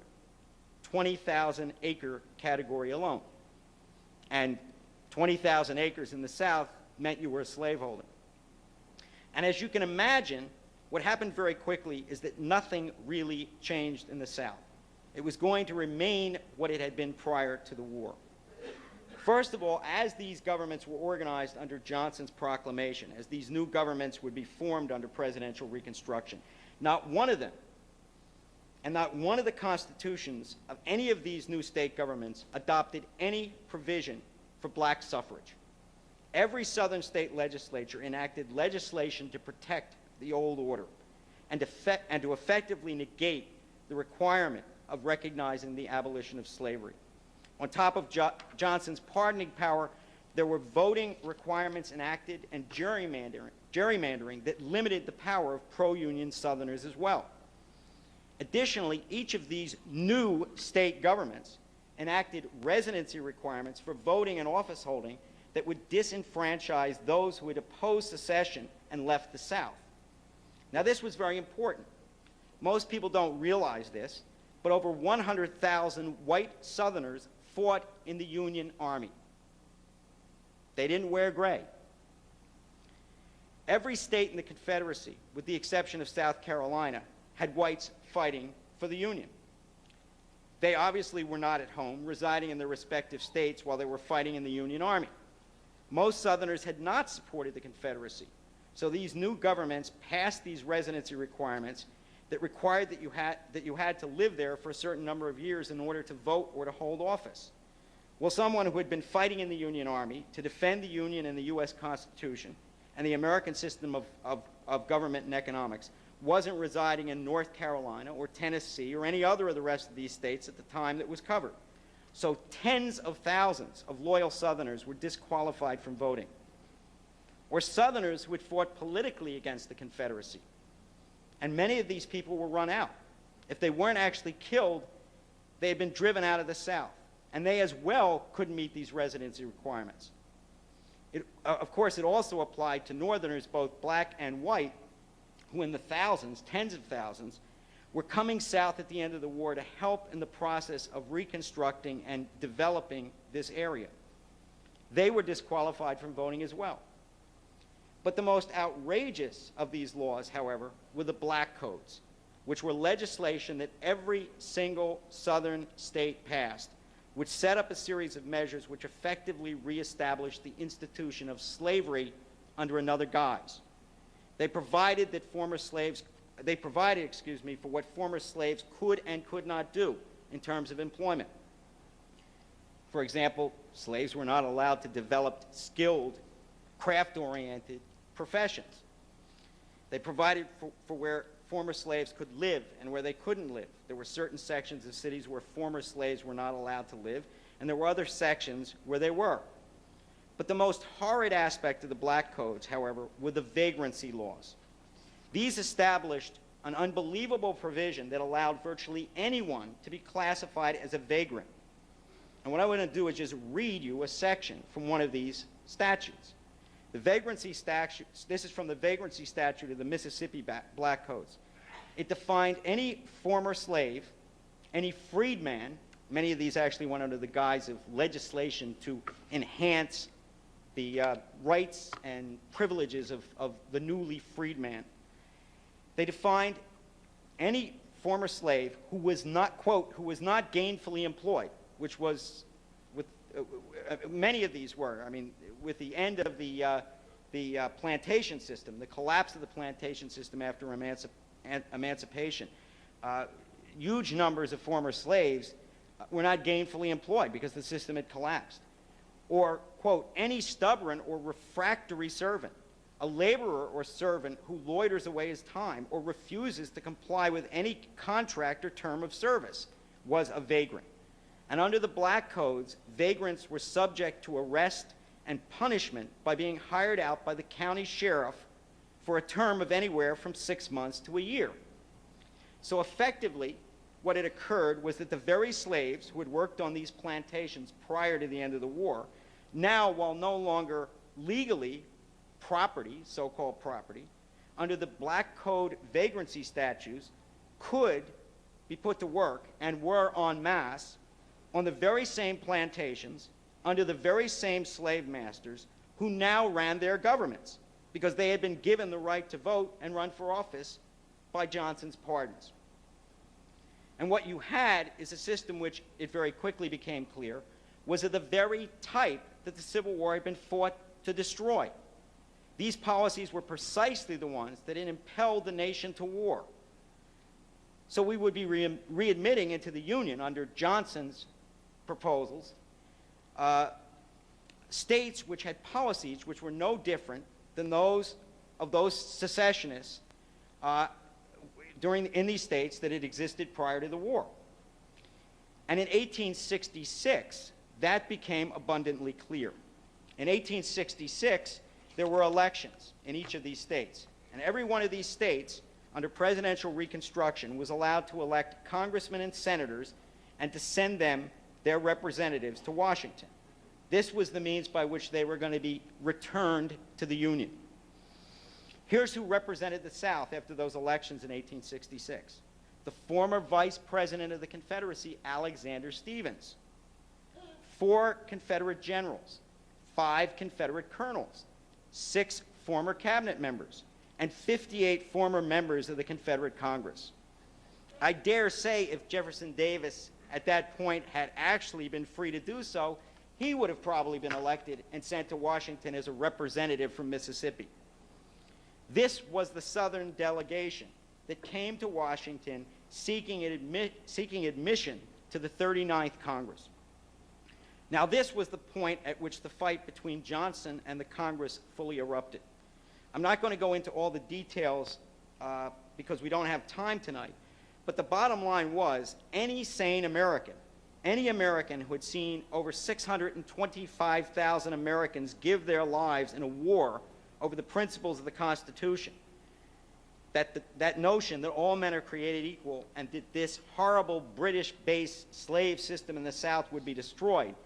20,000 acre category alone. And 20,000 acres in the South meant you were a slaveholder. And as you can imagine, what happened very quickly is that nothing really changed in the South. It was going to remain what it had been prior to the war. First of all, as these governments were organized under Johnson's proclamation, as these new governments would be formed under presidential reconstruction, not one of them, and not one of the constitutions of any of these new state governments adopted any provision for black suffrage. Every Southern state legislature enacted legislation to protect the old order and to effectively negate the requirement of recognizing the abolition of slavery. On top of Johnson's pardoning power, there were voting requirements enacted and gerrymandering that limited the power of pro-union Southerners as well. Additionally, each of these new state governments enacted residency requirements for voting and office holding that would disenfranchise those who had opposed secession and left the South. Now, this was very important. Most people don't realize this, but over 100,000 white Southerners fought in the Union Army. They didn't wear gray. Every state in the Confederacy, with the exception of South Carolina, had whites fighting for the Union. They obviously were not at home, residing in their respective states while they were fighting in the Union Army. Most Southerners had not supported the Confederacy, so these new governments passed these residency requirements that required that you had to live there for a certain number of years in order to vote or to hold office. Well, someone who had been fighting in the Union Army to defend the Union and the U.S. Constitution and the American system of government and economics wasn't residing in North Carolina or Tennessee or any other of the rest of these states at the time that was covered. So tens of thousands of loyal Southerners were disqualified from voting. Or Southerners who had fought politically against the Confederacy. And many of these people were run out. If they weren't actually killed, they had been driven out of the South. And they as well couldn't meet these residency requirements. Of course, it also applied to Northerners, both black and white, who in the thousands, tens of thousands, were coming south at the end of the war to help in the process of reconstructing and developing this area. They were disqualified from voting as well. But the most outrageous of these laws, however, were the black codes, which were legislation that every single Southern state passed, which set up a series of measures which effectively reestablished the institution of slavery under another guise. They provided for what former slaves could and could not do in terms of employment. For example, slaves were not allowed to develop skilled, craft-oriented professions. They provided for where former slaves could live and where they couldn't live. There were certain sections of cities where former slaves were not allowed to live, and there were other sections where they were. But the most horrid aspect of the black codes, however, were the vagrancy laws. These established an unbelievable provision that allowed virtually anyone to be classified as a vagrant. And what I want to do is just read you a section from one of these statutes. The vagrancy statute, this is from the vagrancy statute of the Mississippi Black Codes. It defined any former slave, any freedman, many of these actually went under the guise of legislation to enhance the rights and privileges of the newly freed man. They defined any former slave who was not, quote, who was not gainfully employed, which was, with many of these were. I mean, with the end of the plantation system, the collapse of the plantation system after emancipation, huge numbers of former slaves were not gainfully employed because the system had collapsed. Or, quote, any stubborn or refractory servant, a laborer or servant who loiters away his time or refuses to comply with any contract or term of service was a vagrant. And under the black codes, vagrants were subject to arrest and punishment by being hired out by the county sheriff for a term of anywhere from 6 months to a year. So effectively, what had occurred was that the very slaves who had worked on these plantations prior to the end of the war, now, while no longer legally property, so-called property, under the black code vagrancy statutes, could be put to work and were en masse on the very same plantations, under the very same slave masters who now ran their governments because they had been given the right to vote and run for office by Johnson's pardons. And what you had is a system which, it very quickly became clear, was of the very type that the Civil War had been fought to destroy. These policies were precisely the ones that had impelled the nation to war. So we would be readmitting into the Union under Johnson's proposals states which had policies which were no different than those of those secessionists in these states that had existed prior to the war. And in 1866, that became abundantly clear. In 1866, there were elections in each of these states. And every one of these states, under presidential reconstruction, was allowed to elect congressmen and senators and to send them their representatives to Washington. This was the means by which they were going to be returned to the Union. Here's who represented the South after those elections in 1866. The former Vice President of the Confederacy, Alexander Stephens. 4 Confederate generals, 5 Confederate colonels, 6 former cabinet members, and 58 former members of the Confederate Congress. I dare say if Jefferson Davis at that point had actually been free to do so, he would have probably been elected and sent to Washington as a representative from Mississippi. This was the Southern delegation that came to Washington seeking admission to the 39th Congress. Now, this was the point at which the fight between Johnson and the Congress fully erupted. I'm not going to go into all the details because we don't have time tonight, but the bottom line was any sane American, any American who had seen over 625,000 Americans give their lives in a war over the principles of the Constitution, that notion that all men are created equal and that this horrible British-based slave system in the South would be destroyed,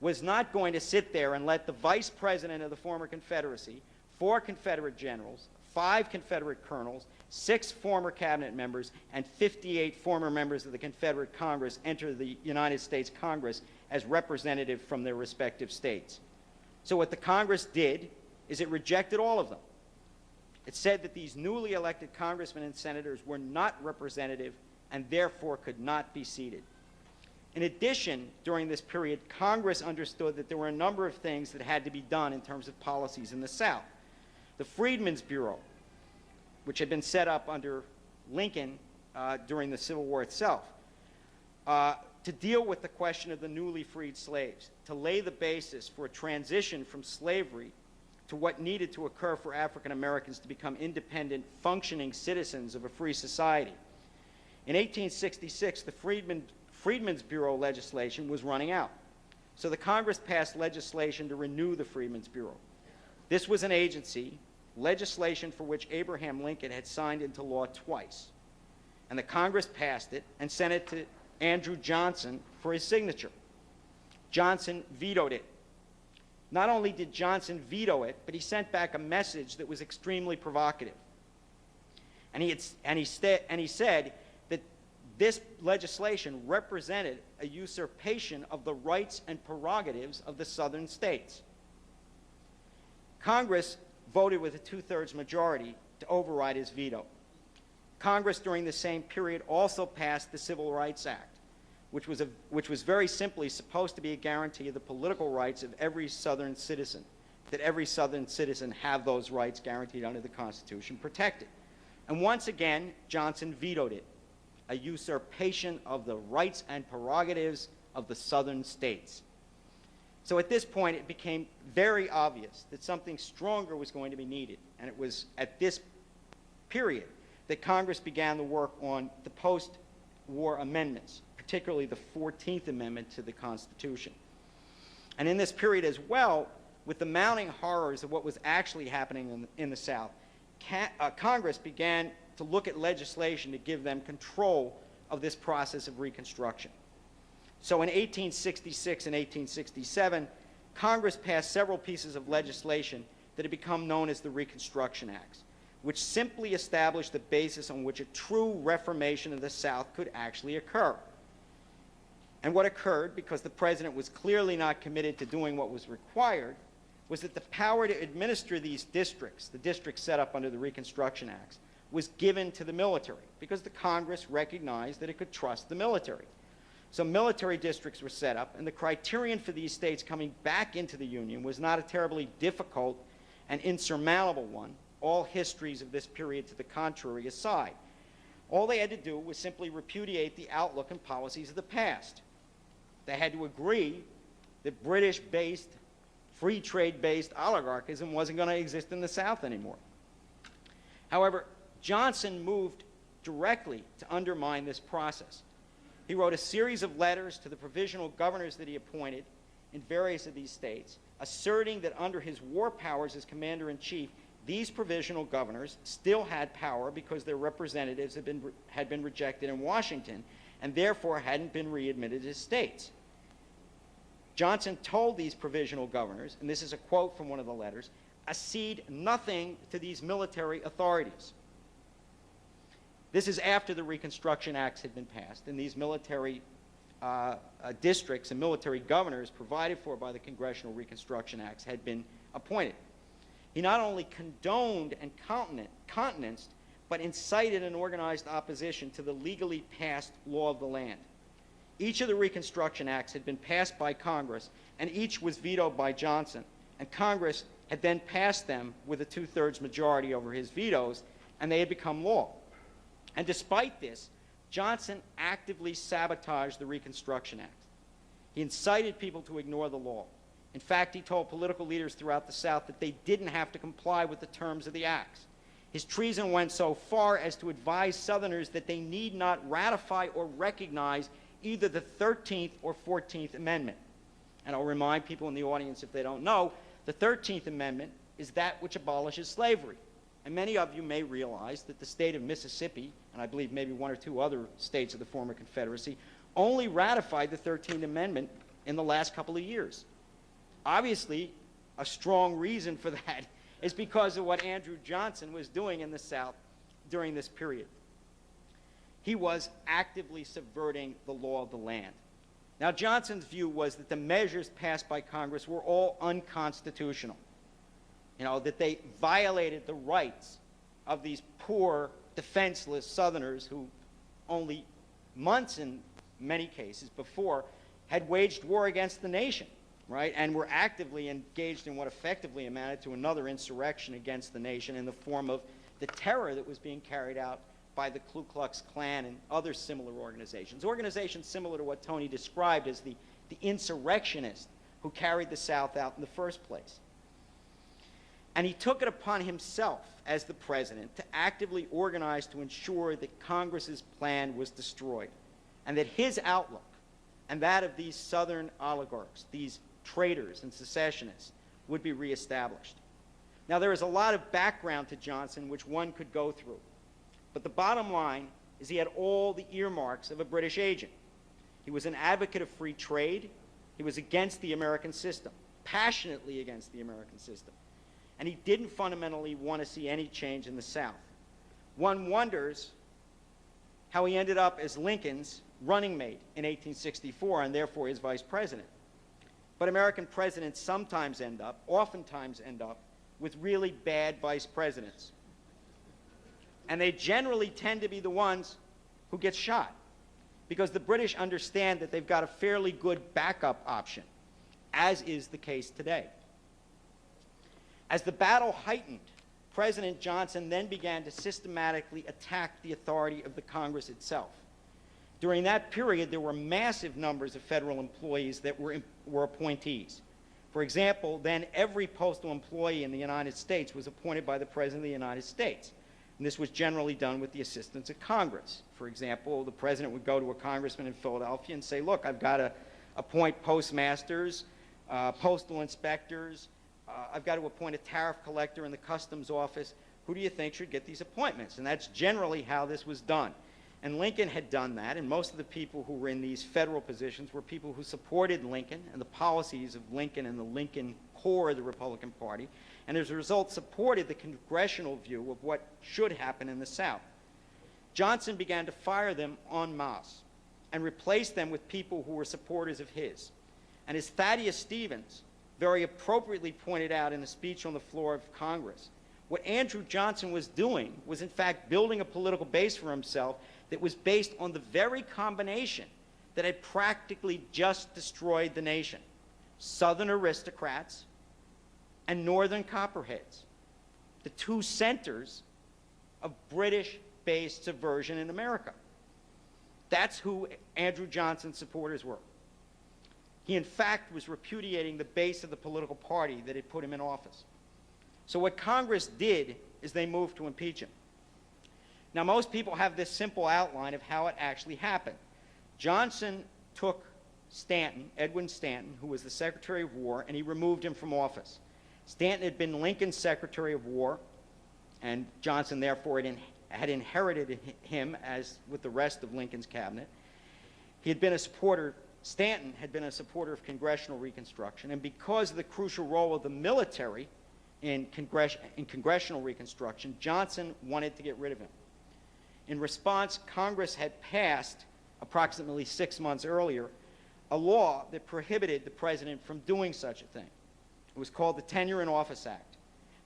was not going to sit there and let the Vice President of the former Confederacy, 4 Confederate generals, 5 Confederate colonels, 6 former cabinet members, and 58 former members of the Confederate Congress enter the United States Congress as representative from their respective states. So what the Congress did is it rejected all of them. It said that these newly elected congressmen and senators were not representative and therefore could not be seated. In addition, during this period, Congress understood that there were a number of things that had to be done in terms of policies in the South. The Freedmen's Bureau, which had been set up under Lincoln during the Civil War itself, to deal with the question of the newly freed slaves, to lay the basis for a transition from slavery to what needed to occur for African Americans to become independent, functioning citizens of a free society. In 1866, the Freedmen's Bureau legislation was running out. So the Congress passed legislation to renew the Freedmen's Bureau. This was an agency, legislation for which Abraham Lincoln had signed into law twice. And the Congress passed it and sent it to Andrew Johnson for his signature. Johnson vetoed it. Not only did Johnson veto it, but he sent back a message that was extremely provocative. And he said that this legislation represented a usurpation of the rights and prerogatives of the southern states. Congress voted with a 2/3 majority to override his veto. Congress during the same period also passed the Civil Rights Act, which was very simply supposed to be a guarantee of the political rights of every Southern citizen, that every Southern citizen have those rights guaranteed under the Constitution protected. And once again, Johnson vetoed it, a usurpation of the rights and prerogatives of the Southern states. So at this point, it became very obvious that something stronger was going to be needed, and it was at this period that Congress began the work on the post-war amendments, particularly the 14th Amendment to the Constitution. And in this period as well, with the mounting horrors of what was actually happening in the South, Congress began to look at legislation to give them control of this process of Reconstruction. So in 1866 and 1867, Congress passed several pieces of legislation that had become known as the Reconstruction Acts, which simply established the basis on which a true reformation of the South could actually occur. And what occurred, because the president was clearly not committed to doing what was required, was that the power to administer these districts, the districts set up under the Reconstruction Acts, was given to the military, because the Congress recognized that it could trust the military. So military districts were set up, and the criterion for these states coming back into the Union was not a terribly difficult and insurmountable one, all histories of this period to the contrary aside. All they had to do was simply repudiate the outlook and policies of the past. They had to agree that British-based, free trade-based oligarchism wasn't going to exist in the South anymore. However, Johnson moved directly to undermine this process. He wrote a series of letters to the provisional governors that he appointed in various of these states, asserting that under his war powers as commander-in-chief, these provisional governors still had power because their representatives had been rejected in Washington and therefore hadn't been readmitted as states. Johnson told these provisional governors, and this is a quote from one of the letters, accede nothing to these military authorities. This is after the Reconstruction Acts had been passed, and these military districts and military governors provided for by the Congressional Reconstruction Acts had been appointed. He not only condoned and countenanced, but incited an organized opposition to the legally passed law of the land. Each of the Reconstruction Acts had been passed by Congress, and each was vetoed by Johnson, and Congress had then passed them with a two-thirds majority over his vetoes, and they had become law. And despite this, Johnson actively sabotaged the Reconstruction Act. He incited people to ignore the law. In fact, he told political leaders throughout the South that they didn't have to comply with the terms of the acts. His treason went so far as to advise Southerners that they need not ratify or recognize either the 13th or 14th Amendment. And I'll remind people in the audience, if they don't know, the 13th Amendment is that which abolishes slavery. And many of you may realize that the state of Mississippi, and I believe maybe one or two other states of the former Confederacy, only ratified the 13th Amendment in the last couple of years. Obviously, a strong reason for that is because of what Andrew Johnson was doing in the South during this period. He was actively subverting the law of the land. Now, Johnson's view was that the measures passed by Congress were all unconstitutional. You know, that they violated the rights of these poor, defenseless Southerners who only months in many cases before had waged war against the nation, right, and were actively engaged in what effectively amounted to another insurrection against the nation in the form of the terror that was being carried out by the Ku Klux Klan and other similar organizations similar to what Tony described as the insurrectionists who carried the South out in the first place. And he took it upon himself as the president to actively organize to ensure that Congress's plan was destroyed and that his outlook and that of these Southern oligarchs, these traitors and secessionists, would be reestablished. Now, there is a lot of background to Johnson which one could go through, but the bottom line is he had all the earmarks of a British agent. He was an advocate of free trade. He was against the American system, passionately against the American system. And he didn't fundamentally want to see any change in the South. One wonders how he ended up as Lincoln's running mate in 1864 and therefore his vice president. But American presidents oftentimes end up, with really bad vice presidents. And they generally tend to be the ones who get shot, because the British understand that they've got a fairly good backup option, as is the case today. As the battle heightened, President Johnson then began to systematically attack the authority of the Congress itself. During that period, there were massive numbers of federal employees that were appointees. For example, then every postal employee in the United States was appointed by the President of the United States. And this was generally done with the assistance of Congress. For example, the president would go to a congressman in Philadelphia and say, look, I've got to appoint postmasters, postal inspectors, I've got to appoint a tariff collector in the customs office. Who do you think should get these appointments? And that's generally how this was done. And Lincoln had done that, and most of the people who were in these federal positions were people who supported Lincoln and the policies of Lincoln and the Lincoln core of the Republican Party, and as a result supported the congressional view of what should happen in the South. Johnson began to fire them en masse and replace them with people who were supporters of his. And as Thaddeus Stevens very appropriately pointed out in a speech on the floor of Congress, what Andrew Johnson was doing was in fact building a political base for himself that was based on the very combination that had practically just destroyed the nation: Southern aristocrats and Northern copperheads, the two centers of British-based subversion in America. That's who Andrew Johnson's supporters were. He, in fact, was repudiating the base of the political party that had put him in office. So what Congress did is they moved to impeach him. Now, most people have this simple outline of how it actually happened. Johnson took Stanton, Edwin Stanton, who was the Secretary of War, and he removed him from office. Stanton had been Lincoln's Secretary of War, and Johnson, therefore, had inherited him as with the rest of Lincoln's cabinet. He had been a supporter, Stanton had been a supporter of congressional Reconstruction, and because of the crucial role of the military in congressional Reconstruction, Johnson wanted to get rid of him. In response, Congress had passed, approximately 6 months earlier, a law that prohibited the president from doing such a thing. It was called the Tenure in Office Act.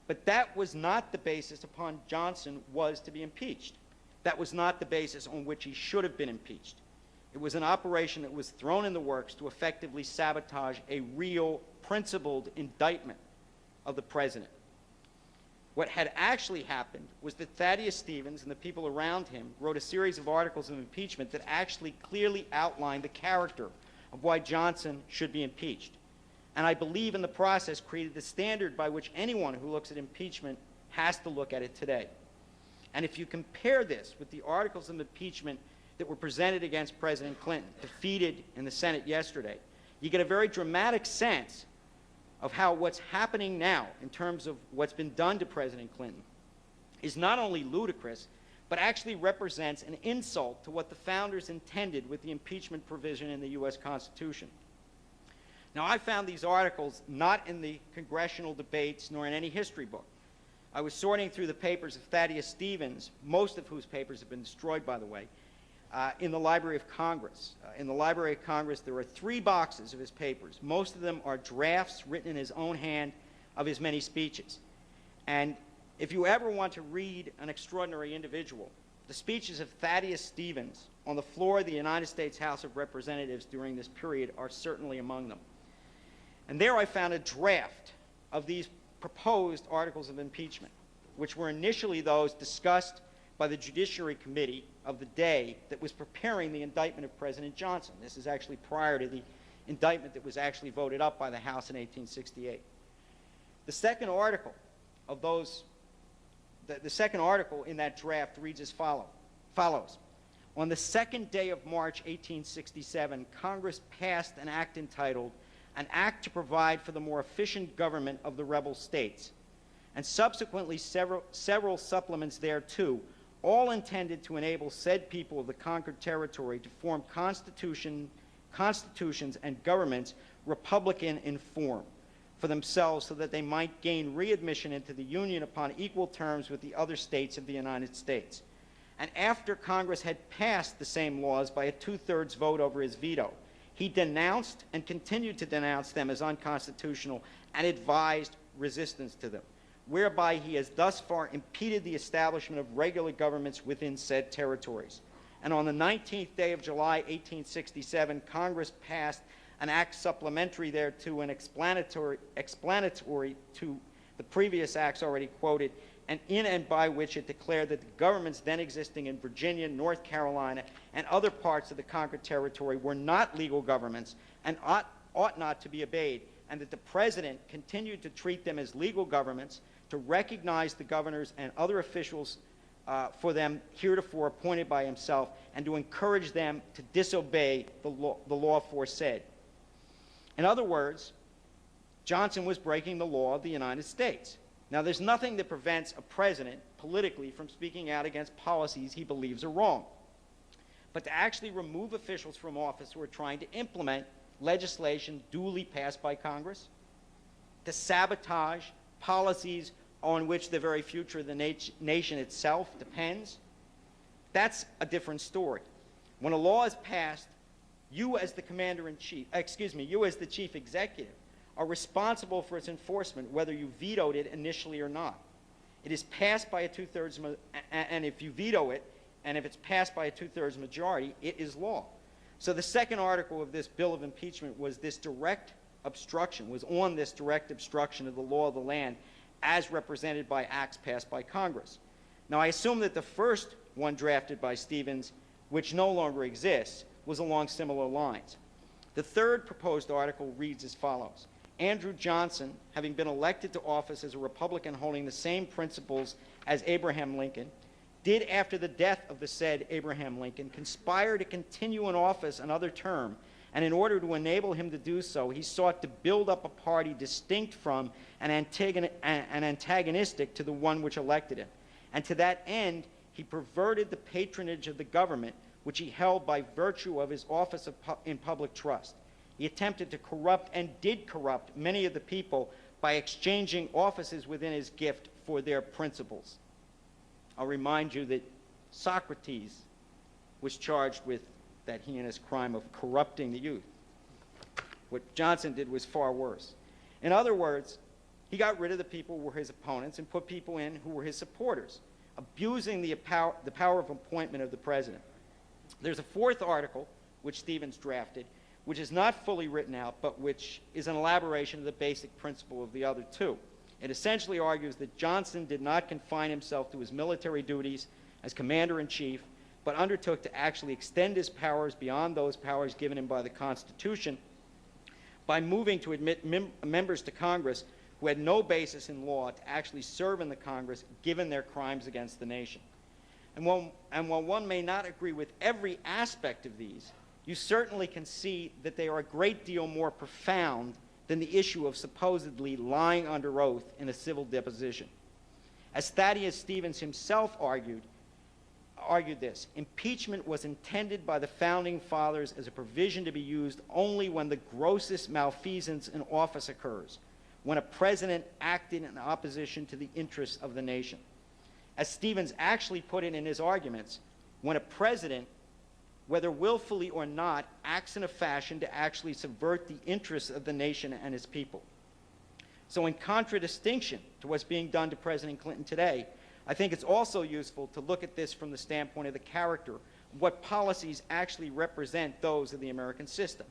But that was not the basis upon Johnson was to be impeached. That was not the basis on which he should have been impeached. It was an operation that was thrown in the works to effectively sabotage a real, principled indictment of the president. What had actually happened was that Thaddeus Stevens and the people around him wrote a series of articles of impeachment that actually clearly outlined the character of why Johnson should be impeached. And I believe in the process created the standard by which anyone who looks at impeachment has to look at it today. And if you compare this with the articles of impeachment that were presented against President Clinton, defeated in the Senate yesterday, you get a very dramatic sense of how what's happening now in terms of what's been done to President Clinton is not only ludicrous, but actually represents an insult to what the founders intended with the impeachment provision in the U.S. Constitution. Now, I found these articles not in the congressional debates nor in any history book. I was sorting through the papers of Thaddeus Stevens, most of whose papers have been destroyed, by the way, in the Library of Congress. In the Library of Congress, there are 3 boxes of his papers. Most of them are drafts written in his own hand of his many speeches. And if you ever want to read an extraordinary individual, the speeches of Thaddeus Stevens on the floor of the United States House of Representatives during this period are certainly among them. And there I found a draft of these proposed articles of impeachment, which were initially those discussed by the Judiciary Committee of the day that was preparing the indictment of President Johnson. This is actually prior to the indictment that was actually voted up by the House in 1868. The second article of those, the second article in that draft reads as follows. On the second day of March 1867, Congress passed an act entitled An Act to Provide for the More Efficient Government of the Rebel States, and subsequently several supplements thereto, all intended to enable said people of the conquered territory to form constitutions and governments republican in form for themselves, so that they might gain readmission into the Union upon equal terms with the other states of the United States. And after Congress had passed the same laws by a 2/3 vote over his veto, he denounced and continued to denounce them as unconstitutional and advised resistance to them, whereby he has thus far impeded the establishment of regular governments within said territories. And on the 19th day of July, 1867, Congress passed an act supplementary thereto and explanatory to the previous acts already quoted, and in and by which it declared that the governments then existing in Virginia, North Carolina, and other parts of the conquered territory were not legal governments and ought not to be obeyed, and that the President continued to treat them as legal governments, to recognize the governors and other officials for them heretofore appointed by himself, and to encourage them to disobey the law aforesaid. In other words, Johnson was breaking the law of the United States. Now, there's nothing that prevents a president politically from speaking out against policies he believes are wrong. But to actually remove officials from office who are trying to implement legislation duly passed by Congress, to sabotage policies on which the very future of the nation itself depends, that's a different story. When a law is passed, you as the commander-in-chief, you as the chief executive, are responsible for its enforcement, whether you vetoed it initially or not. It is passed by a two-thirds, and if you veto it, and if it's passed by a two-thirds majority, it is law. So the second article of this bill of impeachment was this direct obstruction, was on this direct obstruction of the law of the land as represented by acts passed by Congress. Now, I assume that the first one drafted by Stevens, which no longer exists, was along similar lines. The third proposed article reads as follows. Andrew Johnson, having been elected to office as a Republican holding the same principles as Abraham Lincoln, did after the death of the said Abraham Lincoln conspire to continue in office another term, and in order to enable him to do so, he sought to build up a party distinct from and antagonistic to the one which elected him. And to that end, he perverted the patronage of the government, which he held by virtue of his office in public trust. He attempted to corrupt and did corrupt many of the people by exchanging offices within his gift for their principles. I'll remind you that Socrates was charged with that heinous crime of corrupting the youth. What Johnson did was far worse. In other words, he got rid of the people who were his opponents and put people in who were his supporters, abusing the power of appointment of the president. There's a fourth article, which Stevens drafted, which is not fully written out, but which is an elaboration of the basic principle of the other two. It essentially argues that Johnson did not confine himself to his military duties as commander-in-chief, but undertook to actually extend his powers beyond those powers given him by the Constitution by moving to admit members to Congress who had no basis in law to actually serve in the Congress given their crimes against the nation. And while one may not agree with every aspect of these, you certainly can see that they are a great deal more profound than the issue of supposedly lying under oath in a civil deposition. As Thaddeus Stevens himself argued this, impeachment was intended by the Founding Fathers as a provision to be used only when the grossest malfeasance in office occurs, when a president acted in opposition to the interests of the nation. As Stevens actually put it in his arguments, when a president, whether willfully or not, acts in a fashion to actually subvert the interests of the nation and its people. So in contradistinction to what's being done to President Clinton today, I think it's also useful to look at this from the standpoint of the character, what policies actually represent those of the American system.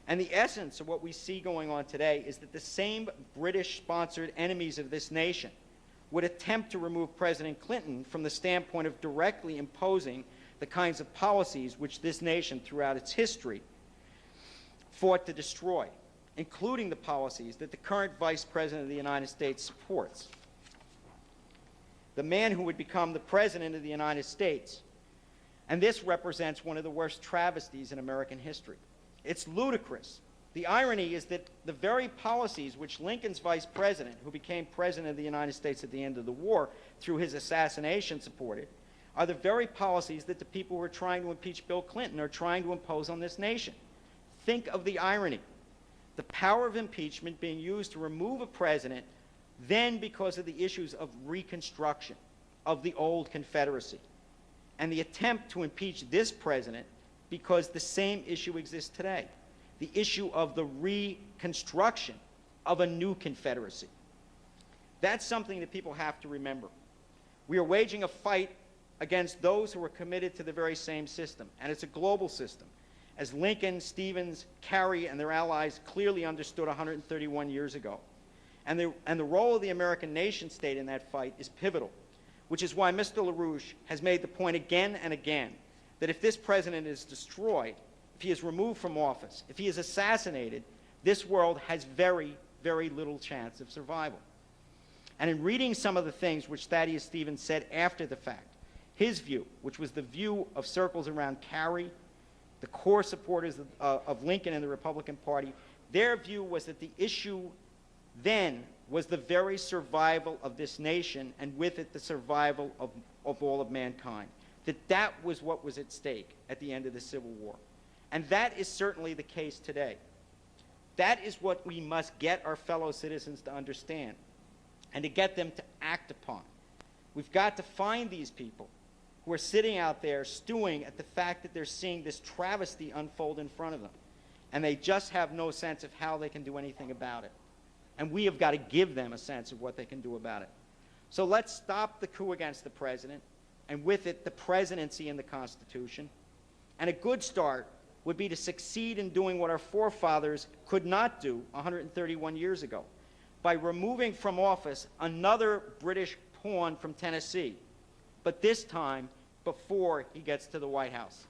And the essence of what we see going on today is that the same British-sponsored enemies of this nation would attempt to remove President Clinton from the standpoint of directly imposing the kinds of policies which this nation throughout its history fought to destroy, including the policies that the current Vice President of the United States supports. The man who would become the President of the United States. And this represents one of the worst travesties in American history. It's ludicrous. The irony is that the very policies which Lincoln's Vice President, who became President of the United States at the end of the war through his assassination, supported, are the very policies that the people who are trying to impeach Bill Clinton are trying to impose on this nation. Think of the irony. The power of impeachment being used to remove a president then because of the issues of Reconstruction, of the old Confederacy, and the attempt to impeach this president because the same issue exists today, the issue of the reconstruction of a new Confederacy. That's something that people have to remember. We are waging a fight against those who are committed to the very same system, and it's a global system, as Lincoln, Stevens, Carey, and their allies clearly understood 131 years ago. And the role of the American nation-state in that fight is pivotal, which is why Mr. LaRouche has made the point again and again that if this president is destroyed, if he is removed from office, if he is assassinated, this world has very, very little chance of survival. And in reading some of the things which Thaddeus Stevens said after the fact, his view, which was the view of circles around Carey, the core supporters of Lincoln and the Republican Party, their view was that the issue then was the very survival of this nation, and with it the survival of all of mankind. That was what was at stake at the end of the Civil War. And that is certainly the case today. That is what we must get our fellow citizens to understand and to get them to act upon. We've got to find these people who are sitting out there stewing at the fact that they're seeing this travesty unfold in front of them, and they just have no sense of how they can do anything about it. And we have got to give them a sense of what they can do about it. So let's stop the coup against the president, and with it, the presidency and the Constitution. And a good start would be to succeed in doing what our forefathers could not do 131 years ago, by removing from office another British pawn from Tennessee, but this time before he gets to the White House.